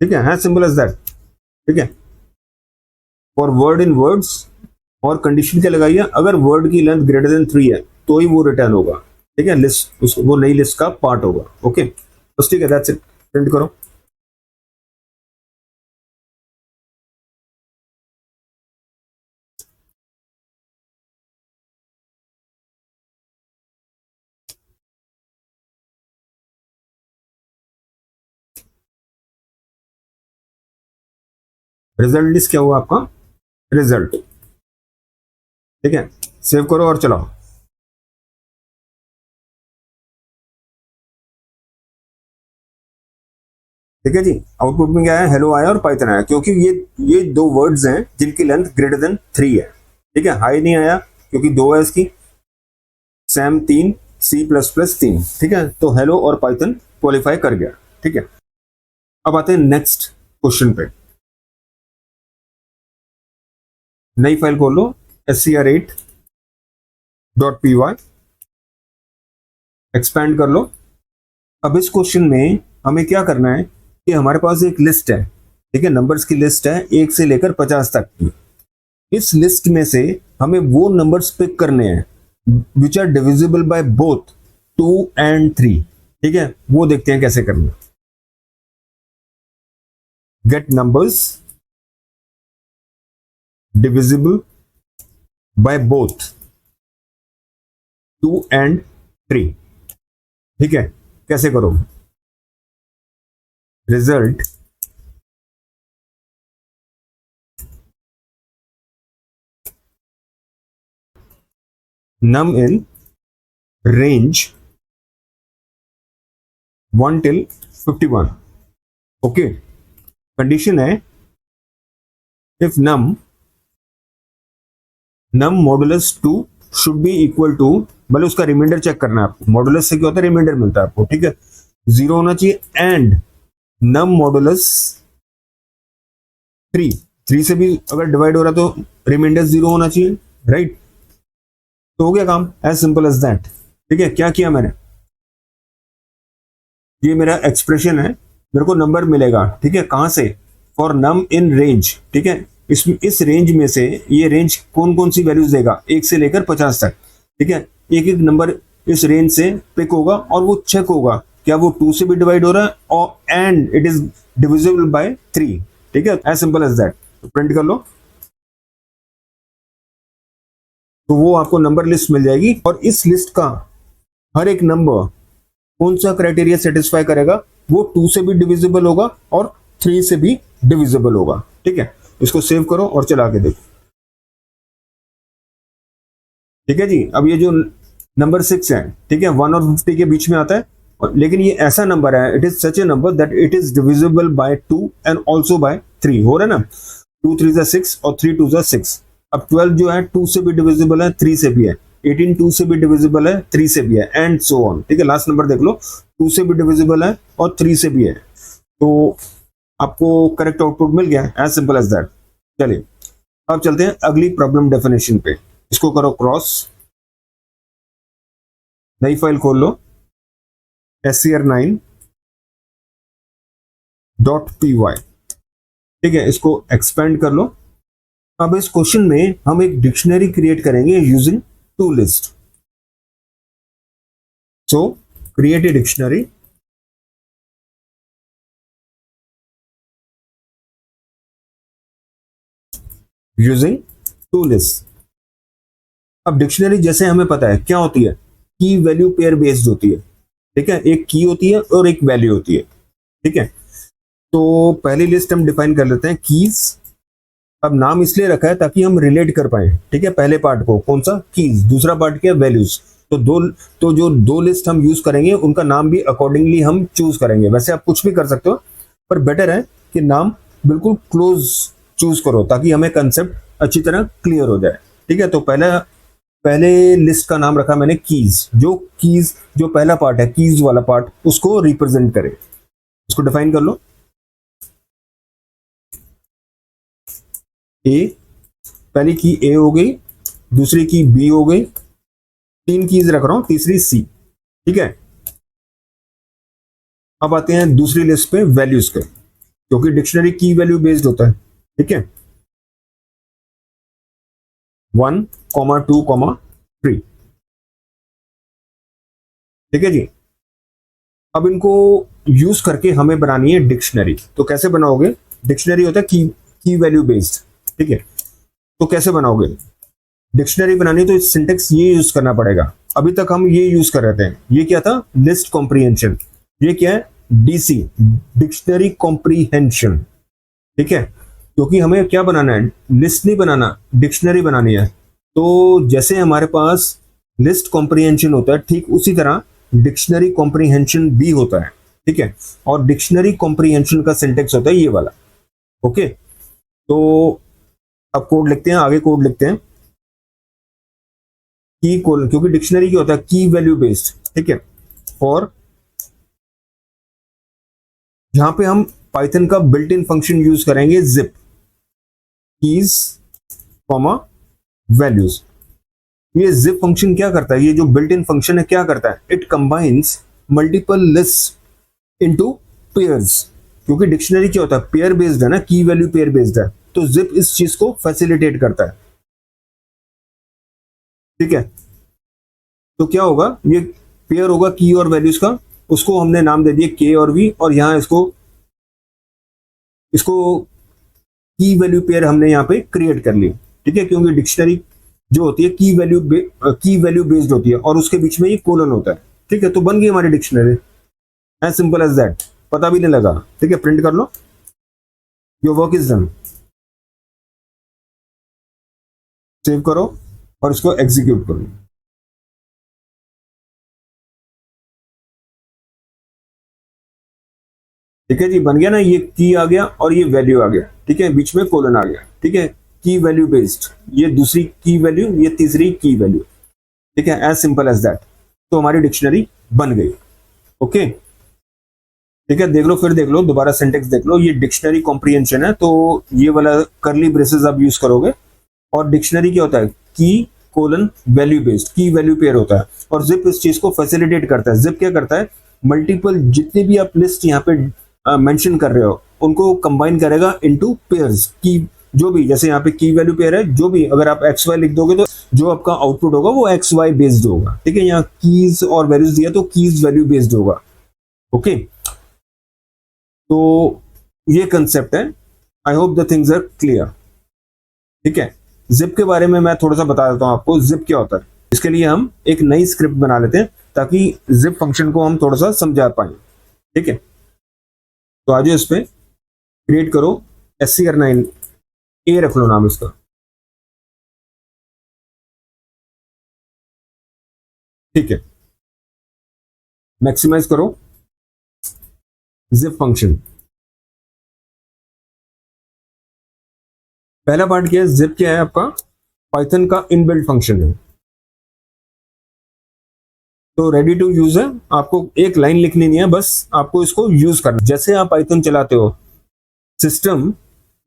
Speaker 1: ठीक है, सिंपल एज दैट, ठीक है। फॉर वर्ड इन वर्ड्स, और कंडीशन क्या लगाइए, अगर वर्ड की लेंथ ग्रेटर देन 3 है तो ही वो रिटर्न होगा, ठीक है। लिस्ट वो नई लिस्ट का पार्ट होगा। ओके, बस ठीक है, दैट्स इट। प्रिंट करो। रिजल्ट लिस्ट क्या हुआ आपका, रिजल्ट, ठीक है। सेव करो और चलाओ। ठीक है जी, आउटपुट में क्या है, हेलो आया और पाइथन आया, क्योंकि ये दो वर्ड्स हैं जिनकी लेंथ ग्रेटर देन 3 है, ठीक है। हाई नहीं आया क्योंकि 2 है इसकी, सैम 3, सी प्लस प्लस 3, ठीक है। तो हेलो और पाइथन क्वालिफाई कर गया, ठीक है। अब आते हैं नेक्स्ट क्वेश्चन पे। नई फाइल खोल लो, scr8.py, एक्सपैंड कर लो। अब इस क्वेश्चन में हमें क्या करना है कि हमारे पास एक लिस्ट है, ठीक है, नंबर्स की लिस्ट है 1 से लेकर 50 तक की। इस लिस्ट में से हमें वो नंबर्स पिक करने हैं which are divisible by both 2 and 3, ठीक है। वो देखते हैं कैसे करना। Get numbers, divisible by both 2 and 3। ठीक है, कैसे करो? Result num in range 1 till 51। Okay, condition है if num modulus 2 should be equal to, भले उसका रिमाइंडर चेक करना है आपको, मॉडुलस से क्या होता है, रिमाइंडर मिलता है आपको, ठीक है, 0 होना चाहिए, एंड num मॉडुलस 3 से भी अगर डिवाइड हो रहा है तो रिमाइंडर 0 होना चाहिए, राइट? तो हो गया काम, एज सिंपल एज दैट। ठीक है, क्या किया मैंने, ये मेरा एक्सप्रेशन है, मेरे को नंबर मिलेगा, ठीक है, कहां से, फॉर नम इन रेंज, ठीक है, इस रेंज में से ये रेंज कौन कौन सी वैल्यूज देगा, 1 से लेकर 50 तक, ठीक है, एक एक नंबर इस रेंज से पिक होगा और वो चेक होगा क्या वो 2 से भी डिवाइड हो रहा है और and it is divisible bye 3। ठीक है, एज सिंपल एज दैट। तो प्रिंट कर लो, तो वो आपको नंबर लिस्ट मिल जाएगी, और इस लिस्ट का हर एक नंबर कौन सा क्राइटेरिया सेटिस्फाई करेगा, वो 2 से भी डिविजिबल होगा और 3 से भी डिविजिबल होगा। ठीक है, इसको सेव करो और चला के देखो। ठीक है जी, अब ये जो नंबर 6 है, ठीक है, 1 और 50 के बीच में आता है, लेकिन ये ऐसा नंबर है, it is such a number that it is divisible by 2 and also by 3। हो रहा है ना, 2 3 जा 6 और 3 2 जा 6। अब 12 जो है 2 से भी डिविजिबल है, 3 से भी है, 18 2 से भी डिविजिबल है, 3 से भी है, एंड सो ऑन। ठीक है, लास्ट नंबर देख लो, 2 से भी डिविजिबल है और 3 से भी है, तो आपको करेक्ट आउटपुट मिल गया, एज सिंपल एज दैट। चलिए अब चलते हैं अगली प्रॉब्लम डेफिनेशन पे, इसको करो क्रॉस, नई फाइल खोल लो, scr9.py। ठीक है, इसको एक्सपेंड कर लो। अब इस क्वेश्चन में हम एक डिक्शनरी क्रिएट करेंगे using two list. So create a dictionary using two list. अब डिक्शनरी जैसे हमें पता है क्या होती है, की वैल्यू पेयर बेस्ड होती है। ठीक है, एक की होती है और एक वैल्यू होती है। ठीक है, तो पहली लिस्ट हम डिफाइन कर लेते हैं कीज। अब नाम इसलिए रखा है ताकि हम रिलेट कर पाए। ठीक है, पहले पार्ट को कौन सा, कीज, दूसरा पार्ट क्या, वैल्यूज। तो जो दो लिस्ट हम यूज करेंगे उनका नाम भी अकॉर्डिंगली हम चूज करेंगे। वैसे आप कुछ भी कर सकते हो, पर बेटर है कि नाम बिल्कुल क्लोज चूज करो ताकि हमें कंसेप्ट अच्छी तरह क्लियर हो जाए। ठीक है, तो पहले लिस्ट का नाम रखा मैंने कीज। जो पहला पार्ट है, कीज वाला पार्ट, उसको रिप्रेजेंट करे, उसको डिफाइन कर लो। ए, पहली की ए हो गई, दूसरी की बी हो गई, 3 कीज रख रहा हूं, तीसरी सी। ठीक है, अब आते हैं दूसरी लिस्ट पे वैल्यूज के, क्योंकि डिक्शनरी की वैल्यू बेस्ड होता है। ठीक है, 1, 2, 3। ठीक है जी, अब इनको यूज करके हमें बनानी है डिक्शनरी। तो कैसे बनाओगे, डिक्शनरी होता है की वैल्यू बेस्ड। ठीक है, तो कैसे बनाओगे डिक्शनरी बनानी, तो सिंटेक्स ये यूज करना पड़ेगा। अभी तक हम ये यूज कर रहे थे, ये क्या था, लिस्ट कॉम्प्रीहेंशन। ये क्या है, डीसी, डिक्शनरी कॉम्प्रीहेंशन। ठीक है, क्योंकि हमें क्या बनाना है, लिस्ट नहीं बनाना, डिक्शनरी बनानी है। तो जैसे हमारे पास लिस्ट कॉम्प्रीहेंशन होता है, ठीक उसी तरह डिक्शनरी कॉम्प्रीहेंशन भी होता है। ठीक है, और डिक्शनरी कॉम्प्रीहेंशन का सिंटेक्स होता है ये वाला। ओके, तो अब कोड लिखते हैं, आगे कोड लिखते हैं, की कोलन, क्योंकि डिक्शनरी क्या होता है, की वैल्यू बेस्ड। ठीक है, और यहां पे हम पाइथन का बिल्ट इन फंक्शन यूज करेंगे, जिप कीज कॉमा वैल्यूज। ये जिप फंक्शन क्या करता है, ये जो बिल्ट इन फंक्शन है क्या करता है, it combines multiple list into pairs. क्योंकि डिक्शनरी क्या होता है, पेयर बेस्ड है ना, की वैल्यू पेयर बेस्ड है, तो जिप इस चीज को फैसिलिटेट करता है। ठीक है, तो क्या होगा, ये पेयर होगा की और वैल्यूज का, उसको हमने नाम दे दिया के और वी, और यहां इसको की वैल्यू पेयर हमने यहाँ पे क्रिएट कर ली, ठीक है, क्योंकि डिक्शनरी जो होती है की वैल्यू बेस्ड होती है और उसके बीच में ये कोलन होता है, ठीक है, तो बन गई हमारी dictionary, as simple as that, पता भी नहीं लगा, ठीक है, प्रिंट कर लो, your work is done, save करो और इसको एग्जीक्यूट करो। ठीक है जी, बन गया ना, ये की आ गया और ये वैल्यू आ गया, ठीक है, बीच में कोलन आ गया, ठीक है, की वैल्यू बेस्ड, ये दूसरी की वैल्यू, ये तीसरी की वैल्यू, ठीक है, एज सिंपल एज दैट, तो हमारी डिक्शनरी बन गई। ओके, ठीक है, देख लो, फिर देख लो, दोबारा सिंटेक्स देख लो, ये डिक्शनरी कॉम्प्रिहेंशन है, तो ये वाला करली ब्रेसेस आप यूज करोगे, और डिक्शनरी क्या होता है, की कोलन वैल्यू बेस्ड, की वैल्यू पेयर होता है, और जिप इस चीज को फैसिलिटेट करता है। जिप क्या करता है, मल्टीपल जितनी भी आप लिस्ट यहाँ पे मेंशन कर रहे हो उनको कंबाइन करेगा इनटू पेयर्स, की जो भी, जैसे यहाँ पे की वैल्यू पेयर है, जो भी अगर आप एक्स वाई लिख दोगे तो जो आपका आउटपुट होगा वो एक्स वाई बेस्ड होगा, ठीक है, यहाँ कीज और वैल्यूज दिया तो कीज वैल्यू बेस्ड होगा। ओके, तो ये कंसेप्ट है, I hope the things are clear, ठीक है। जिप के बारे में मैं थोड़ा सा बता देता हूँ आपको, जिप क्या होता है, इसके लिए हम एक नई स्क्रिप्ट बना लेते हैं ताकि जिप फंक्शन को हम थोड़ा सा समझा पाए, ठीक है। तो आज इस पे क्रिएट करो SCR9, ए रख लो नाम इसका, ठीक है, मैक्सिमाइज करो जिप फंक्शन। पहला पार्ट क्या है, जिप क्या है आपका, पाइथन का इनबिल्ट फंक्शन है, तो रेडी टू यूज है, आपको एक लाइन लिखनी नहीं है, बस आपको इसको यूज करना। जैसे आप पाइथन चलाते हो, सिस्टम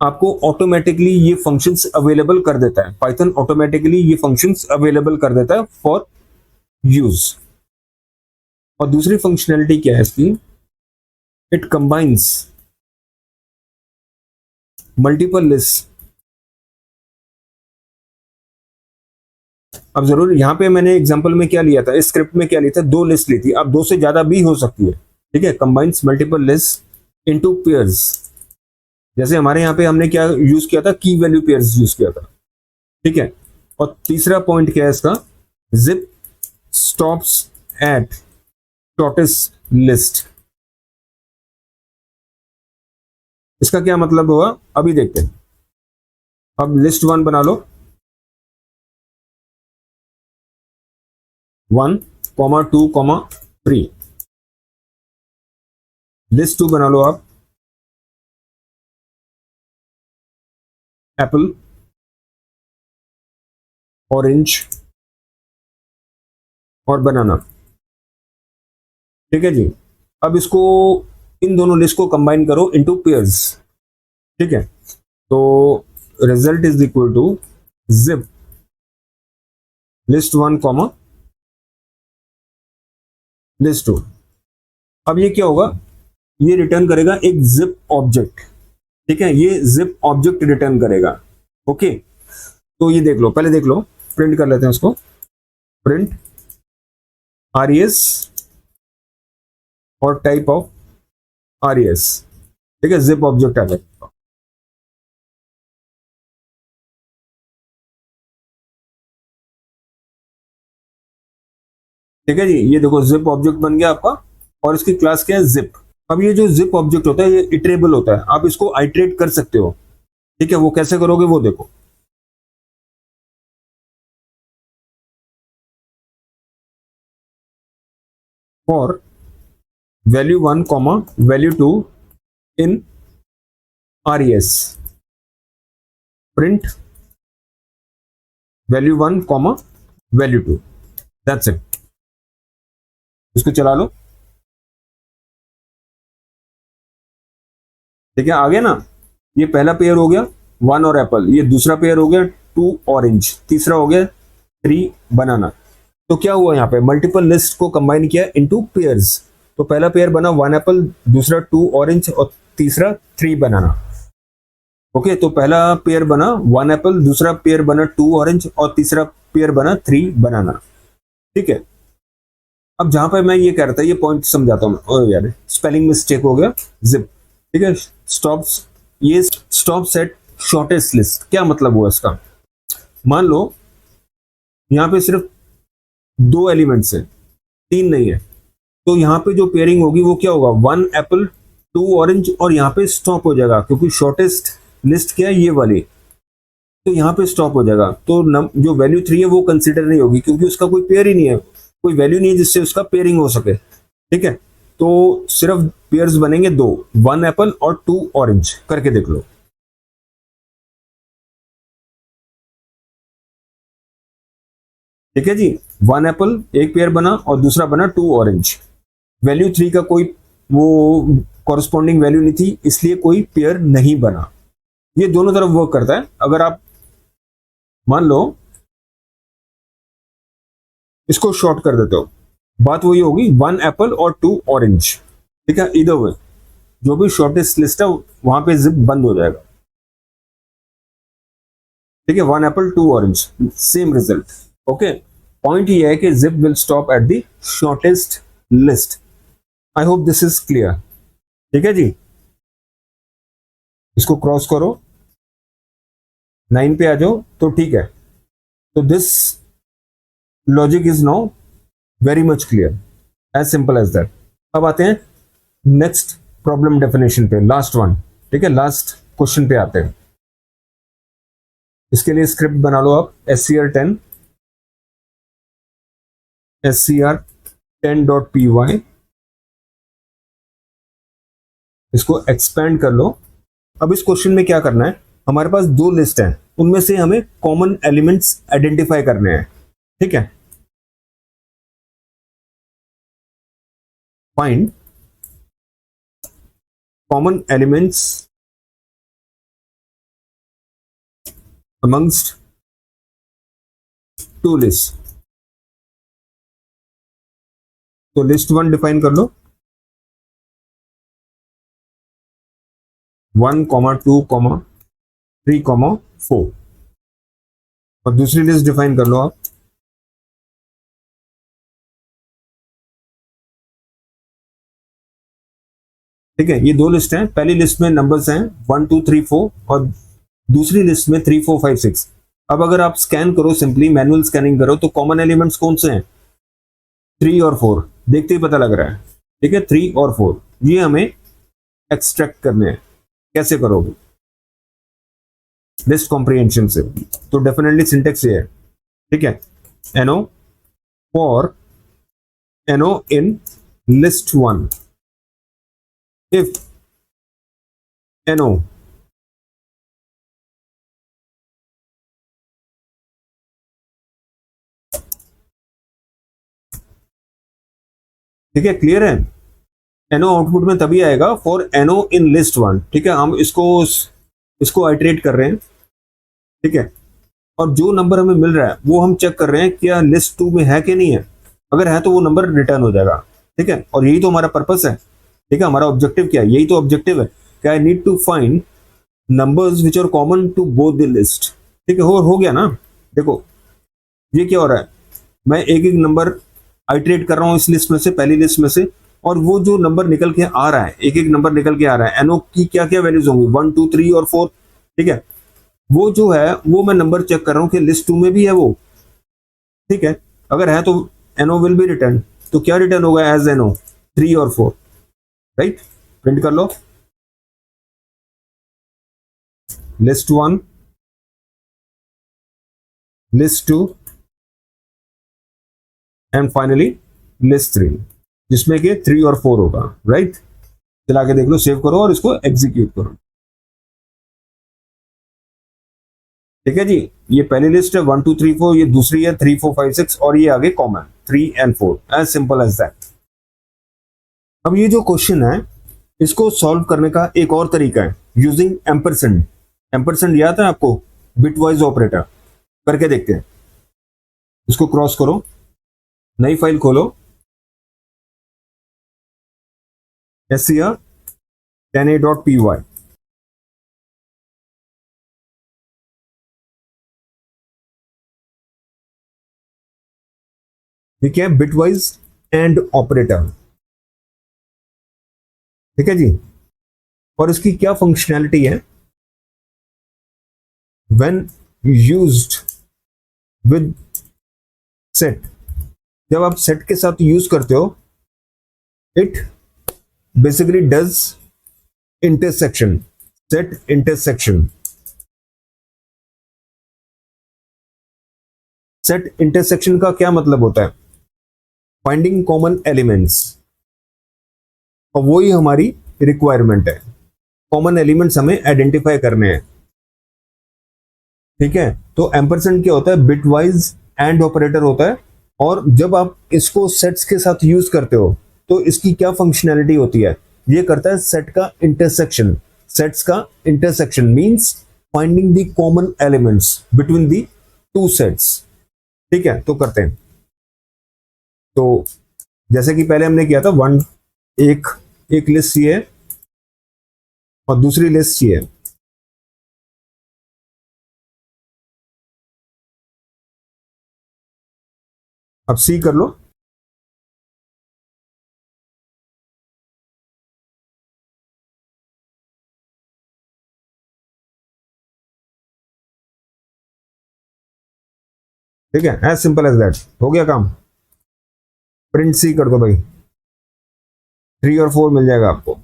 Speaker 1: आपको ऑटोमेटिकली ये फंक्शंस अवेलेबल कर देता है, पाइथन ऑटोमेटिकली ये फंक्शंस अवेलेबल कर देता है फॉर यूज। और दूसरी फंक्शनैलिटी क्या है इसकी, इट कंबाइंस मल्टीपल लिस्ट। अब जरूर यहाँ पे मैंने एग्जांपल में क्या लिया था, इस स्क्रिप्ट में क्या लिया था, 2 लिस्ट ली थी, अब 2 से ज्यादा भी हो सकती है, ठीक है, combines multiple list into pairs. जैसे हमारे यहाँ पे हमने क्या यूज किया था, की वैल्यू पेयर्स यूज किया था, ठीक है। और तीसरा पॉइंट क्या है इसका, zip stops at shortest list. इसका क्या मतलब हुआ, अभी देखते हैं। अब लिस्ट 1 बना लो, 1, 2, 3। लिस्ट 2 बना लो आप, एप्पल, ऑरेंज और बनाना, ठीक है जी। अब इसको, इन दोनों लिस्ट को कंबाइन करो इनटू पेयर्स, ठीक है, तो result is equal to zip list 1 comma list 2। अब ये क्या होगा, ये रिटर्न करेगा एक जिप ऑब्जेक्ट, ठीक है, ये जिप ऑब्जेक्ट रिटर्न करेगा। ओके, तो ये देख लो, पहले देख लो, प्रिंट कर लेते हैं उसको, प्रिंट res और टाइप ऑफ res, ठीक है, जिप ऑब्जेक्ट आ जाएगा। ठीक है जी, ये देखो जिप ऑब्जेक्ट बन गया आपका, और इसकी क्लास क्या है, जिप। अब ये जो जिप ऑब्जेक्ट होता है ये इटरेबल होता है, आप इसको आइट्रेट कर सकते हो, ठीक है, वो कैसे करोगे वो देखो। For value 1 comma value 2 in res, print value 1 comma value 2, that's it. इसको चला लो, ठीक है, आ गया ना, ये पहला पेयर हो गया 1 और एप्पल, ये दूसरा पेयर हो गया 2 ऑरेंज, तीसरा हो गया 3 बनाना। तो क्या हुआ, यहाँ पे मल्टीपल लिस्ट को कंबाइन किया इनटू पेयर्स, तो पहला पेयर बना 1 एप्पल, दूसरा 2 ऑरेंज और तीसरा 3 बनाना। ओके, तो पहला पेयर बना 1 एप्पल, दूसरा पेयर बना 2 ऑरेंज और तीसरा पेयर बना 3 बनाना, ठीक है। अब जहां पर मैं ये कह रहा था, ये पॉइंट समझाता हूँ, ओ यार स्पेलिंग मिस्टेक हो गया, जिप, ठीक है, स्टॉप्स, ये स्टॉप सेट शॉर्टेस्ट लिस्ट, क्या मतलब हुआ इसका? मान लो यहाँ पे सिर्फ 2 एलिमेंट्स है, 3 नहीं है, तो यहाँ पे जो पेयरिंग होगी वो क्या होगा? 1 एप्पल 2 ऑरेंज, और यहाँ पे स्टॉप हो जाएगा क्योंकि शॉर्टेस्ट लिस्ट क्या है? ये वाली, तो यहाँ पे स्टॉप हो जाएगा। तो जो वैल्यू 3 है वो कंसिडर नहीं होगी क्योंकि उसका कोई पेयर ही नहीं है, कोई वैल्यू नहीं है जिससे उसका पेयरिंग हो सके। ठीक है, तो सिर्फ पेयर्स बनेंगे 2, 1 एप्पल और 2 ऑरेंज। करके देख लो। ठीक है जी, 1 एप्पल एक पेयर बना और दूसरा बना 2 ऑरेंज। वैल्यू 3 का कोई वो कॉरस्पॉन्डिंग वैल्यू नहीं थी, इसलिए कोई पेयर नहीं बना। ये दोनों तरफ वर्क करता है। अगर आप मान लो इसको शॉर्ट कर देते हो, बात वही होगी 1 एप्पल और 2 ऑरेंज। ठीक है, इधर वे जो भी शॉर्टेस्ट लिस्ट है वहां पे जिप बंद हो जाएगा। ठीक है, 1 Apple 2 orange, same result. Okay, point ये है कि zip will stop at the shortest list. I hope this is clear. ठीक है जी, इसको क्रॉस करो, 9 पे आ जाओ तो ठीक है। तो this logic is now very much clear, as simple as that. अब आते हैं नेक्स्ट प्रॉब्लम डेफिनेशन पे, लास्ट वन। ठीक है, लास्ट क्वेश्चन पे आते हैं। इसके लिए स्क्रिप्ट बना लो आप, scr10 scr10.py, इसको एक्सपेंड कर लो। अब इस क्वेश्चन में क्या करना है, हमारे पास 2 लिस्ट हैं, उनमें से हमें कॉमन एलिमेंट्स आइडेंटिफाई करने हैं। ठीक है, find common elements amongst 2 list. तो लिस्ट 1 डिफाइन कर लो, 1, 2, 3, 4। और दूसरी लिस्ट डिफाइन कर लो आप, ठीक है। ये 2 लिस्ट हैं, पहली लिस्ट में नंबर्स हैं 1, 2, 3, 4 और दूसरी लिस्ट में 3, 4, 5, 6। अब अगर आप स्कैन करो, सिंपली मैनुअल स्कैनिंग करो, तो कॉमन एलिमेंट्स कौन से हैं? 3 और 4, देखते ही पता लग रहा है। ठीक है, 3 और 4 ये हमें एक्सट्रैक्ट करने हैं। कैसे करोगे? लिस्ट कॉम्प्रिहेंशन से। तो डेफिनेटली सिंटेक्स ये है। ठीक है, एनो फॉर एनो इन लिस्ट 1 if no ठीक है, क्लियर है। एनो आउटपुट में तभी आएगा फॉर एनो इन लिस्ट 1। ठीक है, हम इसको आइटरेट कर रहे हैं। ठीक है, और जो नंबर हमें मिल रहा है वो हम चेक कर रहे हैं क्या लिस्ट 2 में है कि नहीं है। अगर है तो वो नंबर रिटर्न हो जाएगा। ठीक है, और यही तो हमारा पर्पस है। ठीक है, हमारा ऑब्जेक्टिव क्या है? यही तो ऑब्जेक्टिव है कि I need to find numbers which are common to both the list. ठीक है, हो गया ना। देखो ये क्या हो रहा है, मैं एक एक नंबर आइटरेट कर रहा हूँ इस लिस्ट में से, पहली लिस्ट में से, और वो जो नंबर निकल के आ रहा है, एक एक नंबर निकल के आ रहा है, एनओ की क्या क्या वैल्यूज होंगी, 1, 2, 3 और 4। ठीक है, वो जो है वो मैं नंबर चेक कर रहा हूँ कि लिस्ट 2 में भी है वो। ठीक है, अगर है तो एनओ विल बी रिटर्न। तो क्या रिटर्न होगा एज एनओ? 3 और 4। राइट, प्रिंट कर लो, list 1, list 2 and finally list 3, जिसमें कि 3 और 4 होगा। राइट, चला के देख लो, सेव करो और इसको एग्जीक्यूट करो। ठीक है जी, ये पहली लिस्ट है 1, 2, 3, 4, ये दूसरी है 3, 4, 5, 6 और ये आगे common 3 and 4। As simple as that. अब ये जो क्वेश्चन है इसको सॉल्व करने का एक और तरीका है, यूजिंग एम्परसेंड। एम्परसेंड याद है आपको? Bitwise operator. करके देखते हैं। इसको क्रॉस करो, नई फाइल खोलो, scr10a.py। ठीक है, बिटवाइज एंड ऑपरेटर। ठीक है जी, और इसकी क्या फंक्शनैलिटी है? व्हेन यूज्ड विद सेट, जब आप सेट के साथ यूज करते हो, it basically does intersection, set intersection. Set intersection का क्या मतलब होता है? फाइंडिंग कॉमन एलिमेंट्स, और वही हमारी रिक्वायरमेंट है। कॉमन एलिमेंट्स हमें आइडेंटिफाई करने हैं, ठीक है। तो एम्परसेंड क्या होता है? बिटवाइज एंड ऑपरेटर होता है, और जब आप इसको सेट्स के साथ यूज करते हो तो इसकी क्या फंक्शनैलिटी होती है? ये करता है सेट का इंटरसेक्शन। सेट्स का intersection means finding the common elements between the two sets, ठीक है। तो करते हैं। तो जैसे कि पहले हमने किया था, एक लिस्ट चाहिए और दूसरी लिस्ट चाहिए। अब सी कर लो। ठीक है, एज सिंपल एज दैट, हो गया काम। प्रिंट सी कर दो भाई, 3 और 4 मिल जाएगा आपको।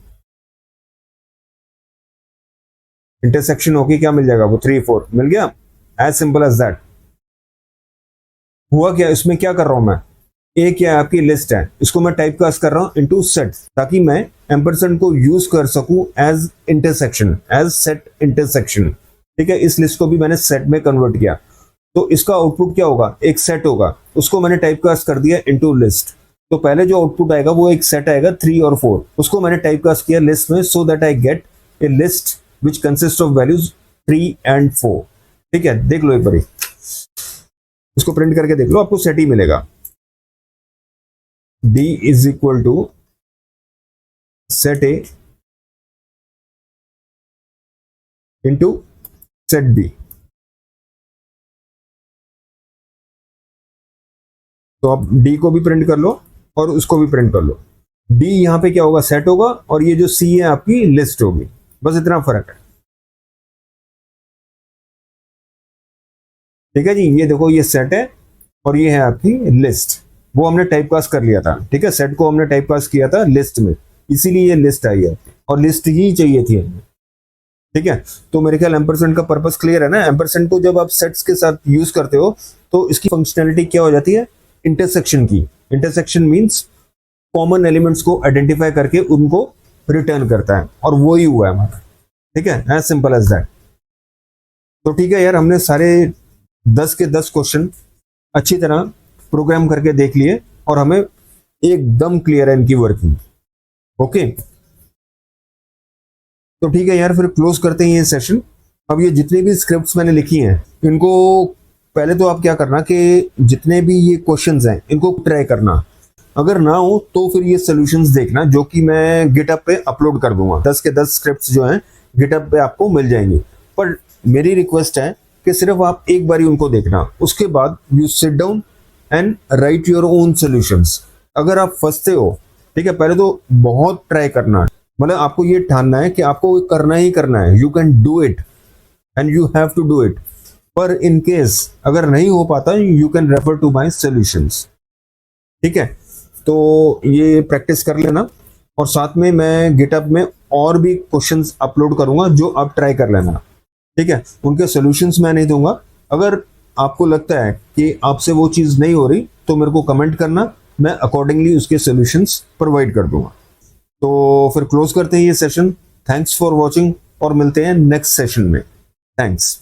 Speaker 1: इंटरसेक्शन होके क्या मिल जाएगा? वो 3 4 मिल गया, एज सिंपल एज दैट। हुआ क्या? इसमें क्या कर रहा हूं मैं? एक क्या है, आपकी लिस्ट है, इसको मैं टाइप कास्ट कर रहा हूं इनटू सेट, ताकि मैं एम्परसेंड को यूज कर सकूं as intersection, as set intersection, ठीक है। इस लिस्ट को भी मैंने सेट में कन्वर्ट किया, तो इसका आउटपुट क्या होगा? एक सेट होगा, उसको मैंने टाइप कास्ट कर दिया इनटू लिस्ट। तो पहले जो आउटपुट आएगा वो एक सेट आएगा 3 और 4, उसको मैंने टाइप कास्ट किया लिस्ट में, so that I get A list which consist of values 3 and 4, ठीक है। देख लो एक बार, इसको प्रिंट करके देख लो, आपको सेट ही मिलेगा। D is equal to set A into set B। तो आप D को भी प्रिंट कर लो और उसको भी प्रिंट कर लो। D यहां पे क्या होगा? सेट होगा, और ये जो C है आपकी लिस्ट होगी, बस इतना फर्क है, ठीक है जी। ये देखो, ये सेट है और ये है आपकी लिस्ट, वो हमने टाइप कास्ट कर लिया था, ठीक है। सेट को हमने टाइप कास्ट किया था लिस्ट में, इसीलिए ये लिस्ट आई है, और लिस्ट ही चाहिए थी हमें, ठीक है। तो मेरे ख्याल एम्परसेंड का पर्पस क्लियर है ना। एम्परसेंड को जब आप सेट्स के साथ यूज करते हो तो इसकी फंक्शनैलिटी क्या हो जाती है? इंटरसेक्शन की। इंटरसेक्शन मींस कॉमन एलिमेंट्स को आइडेंटिफाई करके उनको रिटर्न करता है, और वो ही हुआ है हमारा, ठीक है, एज सिंपल एज दैट। तो ठीक है यार, हमने सारे 10 के 10 क्वेश्चन अच्छी तरह प्रोग्राम करके देख लिए, और हमें एकदम क्लियर है इनकी वर्किंग, ओके। तो ठीक है यार, फिर क्लोज करते हैं ये सेशन। अब ये जितनी भी स्क्रिप्ट्स मैंने लिखी हैं, इनको पहले तो आप क्या करना कि जितने भी ये क्वेश्चंस हैं इनको ट्राई करना, अगर ना हो तो फिर ये सॉल्यूशंस देखना जो कि मैं गिटहब पे अपलोड कर दूंगा। 10 के 10 स्क्रिप्ट्स जो हैं गिटहब पे आपको मिल जाएंगी, पर मेरी रिक्वेस्ट है कि सिर्फ आप एक बार ही उनको देखना, उसके बाद you sit down and right your own solutions. अगर आप फंसते हो, ठीक है, पहले तो बहुत ट्राई करना, मतलब आपको ये ठानना है कि आपको करना ही करना है, you can do it and you have to do it. पर इन केस अगर नहीं हो पाता, you can refer to my solutions, ठीक है। तो ये प्रैक्टिस कर लेना, और साथ में मैं गिटहब में और भी क्वेश्चंस अपलोड करूंगा जो आप ट्राई कर लेना, ठीक है। उनके सॉल्यूशंस मैं नहीं दूंगा। अगर आपको लगता है कि आपसे वो चीज़ नहीं हो रही तो मेरे को कमेंट करना, मैं अकॉर्डिंगली उसके सॉल्यूशंस प्रोवाइड कर दूंगा। तो फिर क्लोज करते हैं ये सेशन। थैंक्स फॉर वॉचिंग, और मिलते हैं नेक्स्ट सेशन में। थैंक्स।